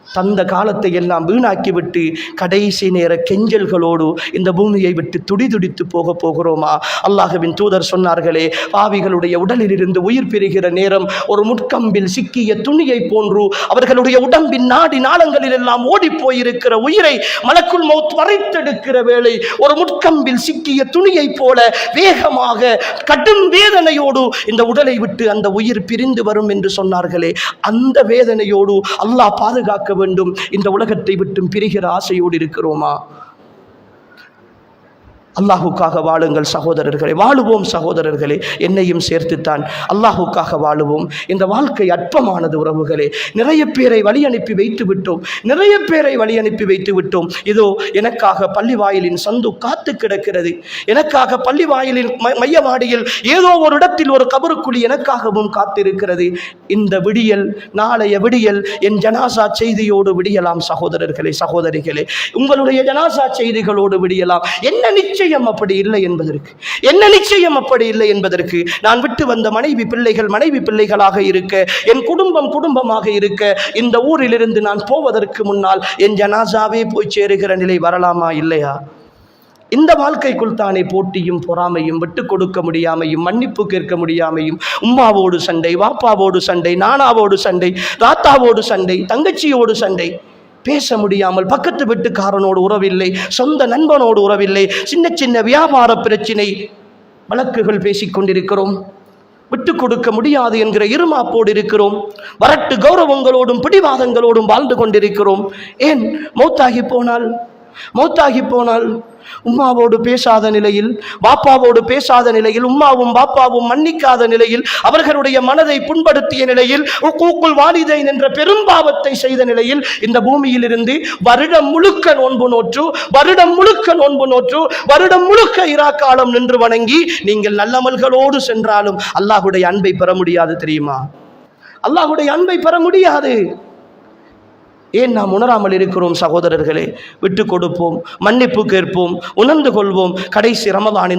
தந்த காலத்தை எல்லாம் வீணாக்கிவிட்டு கடைசி நேர கெஞ்சல்களோடு இந்த பூமியை விட்டு துடிதுடித்து போகிறோமா? அல்லாஹ்வின் தூதர் சொன்னார்களே, பாவிகளுடைய உடலிலிருந்து உயிர் பெறுகிற நேரம் ஒரு முட்கம்பில் சிக்கிய துணியை போன்று அவர்களுடைய உடம்பின் நாடி நாளங்களில் எல்லாம் ஓடி போயிருக்கிற உயிரை மலக்குல் மௌத் வரைத்தெடுக்கிற வேளை ஒரு முட்கம்பில் சிக்கிய துணியை போல வேகமாக கடும் வேதனையோடு இந்த உடலை விட்டு அந்த உயிர் பிரிந்து வரும் என்று சொன்னார்களே, அந்த வேதனையோடு அல்லாஹ் பாதுகாக்க வேண்டும். இந்த உலகத்தை விட்டு பிரிகிற ஆசையோடு இருக்கிறோமா? அல்லாஹுக்காக வாழுங்கள் சகோதரர்களே, வாழுவோம் சகோதரர்களே, என்னையும் சேர்த்துத்தான் அல்லாஹுக்காக வாழுவோம். இந்த வாழ்க்கை அற்பமானது உறவுகளே. நிறைய பேரை வழி அனுப்பி வைத்து விட்டோம். இதோ எனக்காக பள்ளிவாயிலின் சந்து காத்து கிடக்கிறது, எனக்காக பள்ளிவாயிலின் மையவாடியில் ஏதோ ஒரு இடத்தில் ஒரு கபருக்குழி எனக்காகவும் காத்திருக்கிறது. இந்த விடியல், நாளைய விடியல் என் ஜனாசா செய்தியோடு விடியலாம் சகோதரர்களே, சகோதரிகளே, உங்களுடைய ஜனாசா செய்திகளோடு விடியலாம். என்ன நிச்சயம் அப்படி இல்லை என்பதற்கு நான் விட்டு வந்த மனைவி பிள்ளைகளாக இருக்க, என் குடும்பமாக இருக்க, இந்த ஊரிலிருந்து நான் போவதற்கு முன்னால் என் ஜனாசாவே போய் சேருகிற நிலை வரலாமா இல்லையா? இந்த வாழ்க்கைக்குள் தானே போட்டியும் பொறாமையும், விட்டு கொடுக்க முடியாமையும், மன்னிப்பு கேட்க முடியாமையும், உம்மாவோடு சண்டை, வாப்பாவோடு சண்டை, நானாவோடு சண்டை, தாத்தாவோடு சண்டை, தங்கச்சியோடு சண்டை, பேச முடியாமல், பக்கத்து வீட்டுக்காரனோடு உறவில்லை, சொந்த நண்பனோடு உறவில்லை, சின்ன வியாபார பிரச்சினை, வழக்குகள் பேசிக்கொண்டிருக்கிறோம், விட்டு கொடுக்க முடியாது என்கிற இருமாப்போடு இருக்கிறோம், வரட்டு கௌரவங்களோடும் பிடிவாதங்களோடும் வாழ்ந்து கொண்டிருக்கிறோம். ஏன்? மௌத்தாகி போனால் உம்மாவோடு பேசாத நிலையில், பாப்பாவோடு பேசாத நிலையில், உம்மாவும் பாப்பாவும் மன்னிக்காத நிலையில், அவர்களுடைய மனதை புண்படுத்திய நிலையில், உக்கூக்குல் வாலிதைன் என்ற பெரும்பாவத்தை செய்த நிலையில் இந்த பூமியில் இருந்து வருடம் முழுக்க நோன்பு நோற்று, வருடம் முழுக்க நோன்பு நோற்று, வருடம் முழுக்க இராக்காலம் நின்று வணங்கி நீங்கள் நல்லமல்களோடு சென்றாலும் அல்லாஹ்வுடைய அன்பை பெற முடியாது. தெரியுமா? அல்லாஹ்வுடைய அன்பை பெற முடியாது. ஏன் நாம் உணராமல் இருக்கிறோம்? சகோதரர்களே, விட்டு கொடுப்போம், மன்னிப்பு கேட்போம், உணர்ந்து கொள்வோம். கடைசி ரமலான்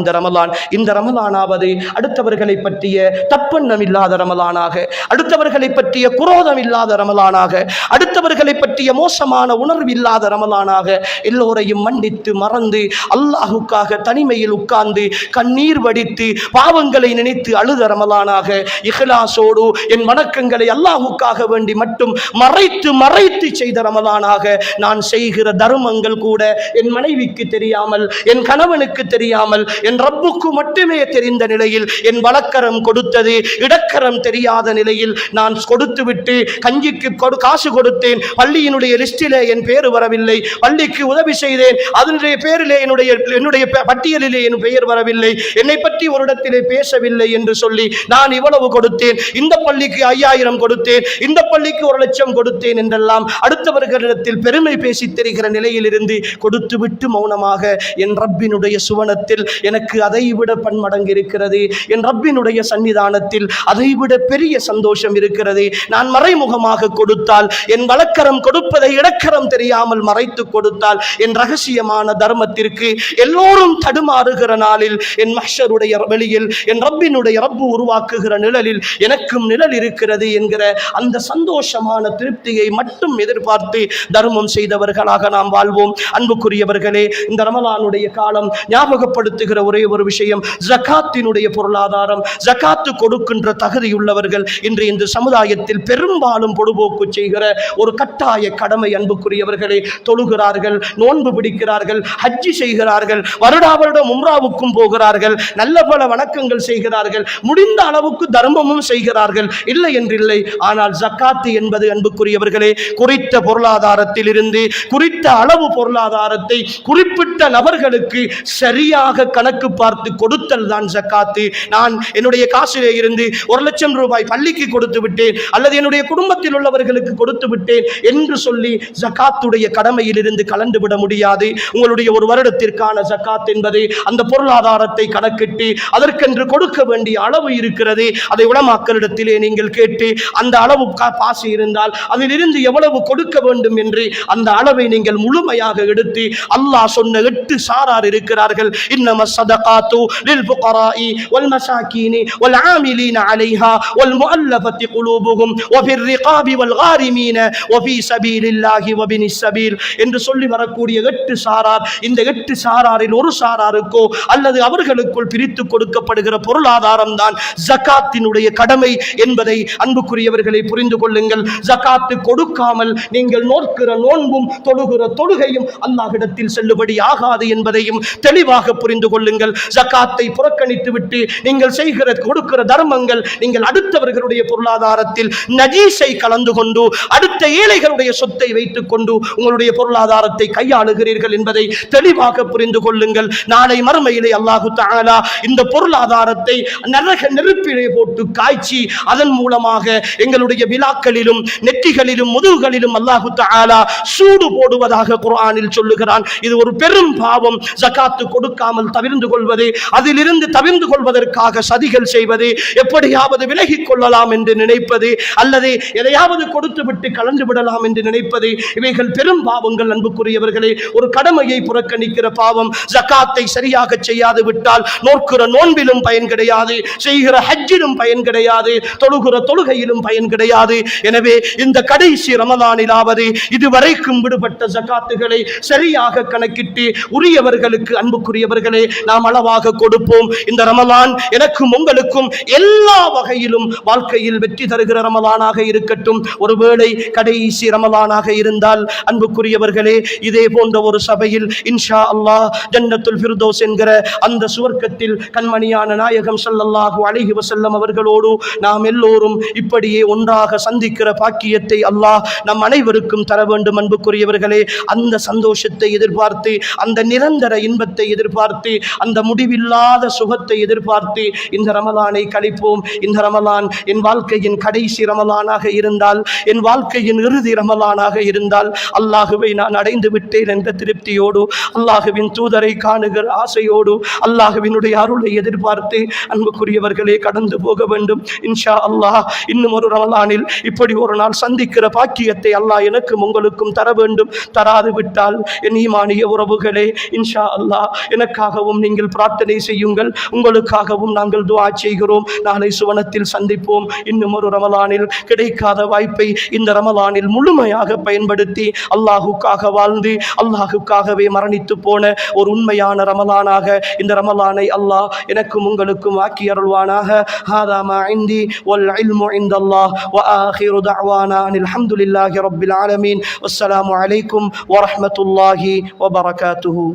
இந்த ரமலானாவது அடுத்தவர்களை பற்றிய தப்பெண்ணம் இல்லாத ரமலானாக, அடுத்தவர்களை பற்றிய குரோதம் இல்லாத ரமலானாக, அடுத்தவர்களை பற்றிய மோசமான உணர்வு இல்லாத ரமலானாக, எல்லோரையும் மன்னித்து மறந்து அல்லாஹுக்காக தனிமையில் உட்கார்ந்து கண்ணீர் வடித்து பாவங்களை நினைத்து அழுத ரமலானாக, இஹ்லாஸோடு என் வணக்கங்களை அல்லாஹுக்காக வேண்டி மட்டும் மறைத்து செய்த ரமலானாக, நான் செய்கிற தர்மங்கள் கூட என் மனைவிக்கு தெரியாமல், என் கணவனுக்கு தெரியாமல், என் ரப்புக்கு மட்டுமே தெரிந்த நிலையில், என் வலக்கரம் கொடுத்தது இடக்கரம் தெரியாத நிலையில் நான் கொடுத்து விட்டு கஞ்சிக்கு காசு கொடுத்தேன், பள்ளியினுடைய லிஸ்டிலே என் பேர் வரவில்லை, பள்ளிக்கு உதவி செய்தேன், அதனுடைய பேரிலே என்னுடைய பட்டியலிலே என் பெயர் வரவில்லை, என்னை பற்றி ஒரு இடத்திலே பேசவில்லை என்று சொல்லி நான் இவ்வளவு கொடுத்தேன், இந்த பள்ளிக்கு 5000 கொடுத்தேன், இந்த பள்ளிக்கு 1,00,000 கொடுத்தேன் என்றெல்லாம் அடுத்தவர்களிடத்தில் பெருமை பேசி தெரிகிற நிலையில் இருந்து கொடுத்து விட்டு மௌனமாக, என் ரப்பினுடைய சுவனத்தில் எனக்கு அதைவிட பன்மடங்கு இருக்கிறது, என் ரப்பினுடைய சன்னிதானத்தில் அதைவிட பெரிய சந்தோஷம் இருக்கிறது. நான் மறைமுகமாக கொடுத்தால், என் வலக்கரம் கொடுப்பதை இடக்கரம் தெரியாமல் மறைத்து கொடுத்தால், என் ரகசியமான தர்மத்திற்கு எல்லோரும் தடுமாறுகிற நாளில், என் மஹ்ஷருடைய வெளியில் என் ரப்பு உருவாக்குகிற நிழலில் எனக்கும் நிழல் இருக்கிறது என்கிற அந்த சந்தோஷமான திருப்தியை மட்டும் எதிர்பார்த்து தர்மம் செய்தவர்களாக நாம் வாழ்வோம். அன்புக்குரியவர்களே, இந்த ரமலானுடைய காலம் ஞாபகப்படுத்துகிற ஒரே ஒரு விஷயம், ஜகாத்தினுடைய பொருளாதாரம். ஜகாத்து கொடுக்கின்ற தகுதியுள்ளவர்கள் இன்று இந்த சமுதாயத்தில் பெரும்பாலும் பொடுபோக்கு செய்கிற ஒரு கட்டாய கடமை. அன்புக்குரியவர்களே, தொழுகிறார்கள், நோன்பு பிடிக்கிறார்கள், ஹஜ்ஜி செய்கிறார்கள், வருடாவருடம் உம்ராவுக்கும் போகிறார்கள், நல்ல பல வணக்கங்கள் செய்கிறார்கள், முடிந்த அளவுக்கு தர்மமும் செய்கிறார்கள், இல்லை என்றில்லை. ஆனால் ஜகாத்து என்பது அன்புக்குரியவர்களே, குறித்த பொருளாதாரத்தில் இருந்து குறித்த அளவு பொருளாதாரத்தை குறிப்பிட்ட நபர்களுக்கு சரியாக கணக்கு பார்த்து கொடுத்தல் தான் ஜகாத்து. நான் என்னுடைய காசிலே இருந்து 1,00,000 ரூபாய் பள்ளிக்கு கொடுத்து விட்டேன், அல்லது என்னுடைய குடும்பத்தில் உள்ளவர்களுக்கு கொடுத்து விட்டேன் என்று சொல்லி ஜகாத்துடைய கடமையில் இருந்து கலந்து விட முடியாது. உங்களுடைய ஒரு வருடத்திற்கான ஜகாத் என்பது அந்த பொருளாதாரத்தை கணக்கிட்டு அதற்கென்று கொடுக்க வேண்டிய அளவு இருக்கிறது. அதை உலமாக்களிடத்திலே நீங்கள் கேட்டு அந்த அளவு பாசி இருந்தால் அதிலிருந்து எவ்வளவு கொடுக்க வேண்டும் என்று அந்த அளவை நீங்கள் முழுமையாக எடுத்து, அல்லாஹ் சொன்ன 8 சாரார் இருக்கிறார்கள். இன்னம ஸதகாத்து லில் ஃபுகராஇ வல் மசாகீனி வல் ஆமிலீன அலைஹா வல் முஅல்லஃபத்தி குலூபுஹும் வ ஃபிர் ரிகாபி வல் காரிமீன வ ஃபீ ஸபீலில்லாஹி வ பினிஸ் ஸபீல் என்று சொல்லி வரக்கூடிய 8 சாரார். இந்த 8 சாராரில் ஒரு சாராருக்கோ அல்லது அவர்களுக்குள் பிரித்து கொடுக்கப்படுகிற பொருளாதாரம் தான் ஜகாத்தினுடைய கடமை என்பதை அன்புக்குரியவர்களை புரிந்து கொள்ளுங்கள். ஜகாத்து கொடுக்காமல் நீங்கள் நோக்கிற நோன்பும் தொழுகிற தொழுகையும் அல்லாஹ்விடத்தில் செல்லுபடி ஆகாது என்பதையும் தெளிவாக புரிந்து கொள்ளுங்கள். ஜகாத்தை புறக்கணித்து விட்டு நீங்கள் செய்கிற கொடுக்கிற தர்மங்கள், நீங்கள் அடுத்தவர்களுடைய பொருளாதாரத்தில் நஜீஸை கலந்து கொண்டு அடுத்த ஏழைகளுடைய சொத்தை வைத்துக் கொண்டு உங்களுடைய பொருளாதாரத்தை கையாளுகிறீர்கள் என்பதை தெளிவாக புரிந்து கொள்ளுங்கள். நாளை மறுமையிலே அல்லாஹு தஆலா இந்த பொருளாதாரத்தை நரக நெருப்பிலே போட்டு காய்ச்சி அதன் மூலமாக எங்களுடைய விழாக்களிலும் நெற்றிகளிலும் முதுகுகளிலும் அல்லாஹு தஆலா சூடு போடுவதாக குர்ஆனில் சொல்லுகிறான். இது ஒரு பெரும் பாவம். ஜகாத்து கொடுக்காமல் தவிர்ந்து கொள்வது, அதிலிருந்து தவிர்ந்து கொள்வதற்காக சதிகள் செய்வது, எப்படியாவது விலகிக் கொள்ளலாம் என்று நினைப்பது, அல்லது எதையாவது கொடுத்து விட்டு கலந்து விடலாம் என்று நினைப்பது, இவைகள் பெரும் பாவங்கள். அன்புக்குரியவர்களே, ஒரு கடமையை புறக்கணிக்கிற பாவம். ஜகாத்தை சரியாக செய்யாது விட்டால் நோக்கிற நோன்பிலும் பயன் கிடையாது, செய்கிற ஹஜ்ஜிலும் பயன் கிடையாது, தொழுகிற தொழுகையிலும் பயன் கிடையாது. எனவே இந்த கடைசி ரமலானிலாவது இதுவரைக்கும் விடுபட்ட ஜகாத்துகளை சரியாக கணக்கிட்டு உரியவர்களுக்கு, அன்புக்குரியவர்களே, நாம் அளவாக கொடுப்போம். இந்த ரமலான் எனக்கும் உங்களுக்கும் எல்லா வகையிலும் வாழ்க்கையில் வெற்றி தருகிற ரமலானாக இருக்கட்டும். ஒருவேளை கடைசி ரமலானாக இருந்தால் அன்புக்குரியவர்களே, இதே போன்ற ஒரு சபையில் இன்ஷா அல்லாஹ் ஜன்னத்துல் ஃபிர்தௌஸ் என்கிற அந்த சுவர்க்கத்தில் கண்மணியான நாயகம் ஸல்லல்லாஹு அலைஹி வஸல்லம் அவர்களோடு நாம் எல்லோரும் இப்படியே ஒன்றாக சந்திக்கிற பாக்கியத்தை அல்லாஹ் நம் அனைவருக்கும் தர வேண்டும். அன்புக்குரியவர்களே, அந்த சந்தோஷத்தை எதிர்பார்த்து, அந்த நிரந்தர இன்பத்தை எதிர்பார்த்து, அந்த முடிவில்லாத சுகத்தை எதிர்பார்த்து இந்த ரமலானை கழிப்போம். இந்த ரமலான் என் வாழ்க்கையின் கடைசி ரமலானாக இருந்தால், என் வாழ்க்கையின் இறுதி ரமலானாக இருந்தால், அல்லாஹுவை நான் அடைந்து விட்டேன் என்ற திருப்தியோடு, அல்லாஹுவின் தூதரை காணுகிற ஆசையோடு, அல்லாஹுவினுடைய அருளை எதிர்பார்த்து அன்புக்குரியவர்களே கடந்து போக வேண்டும். இன்ஷா அல்லாஹ் இன்னும் ஒரு ரமலானில் இப்படி ஒரு நாள் சந்திக்கிற பாக்கியத்தை அல்லாஹ் எனக்கும் உங்களுக்கும் தர வேண்டும். தராது விட்டால் என் ஈமானிய உறவுகளே, இன்ஷா அல்லாஹ் எனக்காகவும் நீங்கள் பிரார்த்தனை செய்யுங்கள், உங்களுக்காகவும் நாங்கள் துஆ செய்கிறோம். நாளை சுவனத்தில் சந்திப்போம். இன்னும் ஒரு ரமலானில் கிடைக்காத வாய்ப்பை இந்த ரமலானில் முழுமையாக பயன்படுத்தி அல்லாஹுக்காக வாழ்ந்து அல்லாஹுக்காகவே மரணித்து போன ஒரு உண்மையான ரமலானாக இந்த ரமலானை அல்லாஹ் எனக்கும் உங்களுக்கும் ஆக்கி அருள்வானாக. ஹாதா மா இந்தி வல் இல்மு இந்தல்லாஹ் வ ஆகிரு தஅவானா அல்ஹம்துலில்லாஹி ரப்பில் ஆலமீன். வஸ்ஸலாமு அலைக்கும் வ ரஹ்மத்துல்லாஹி வ பரகாத்துஹு.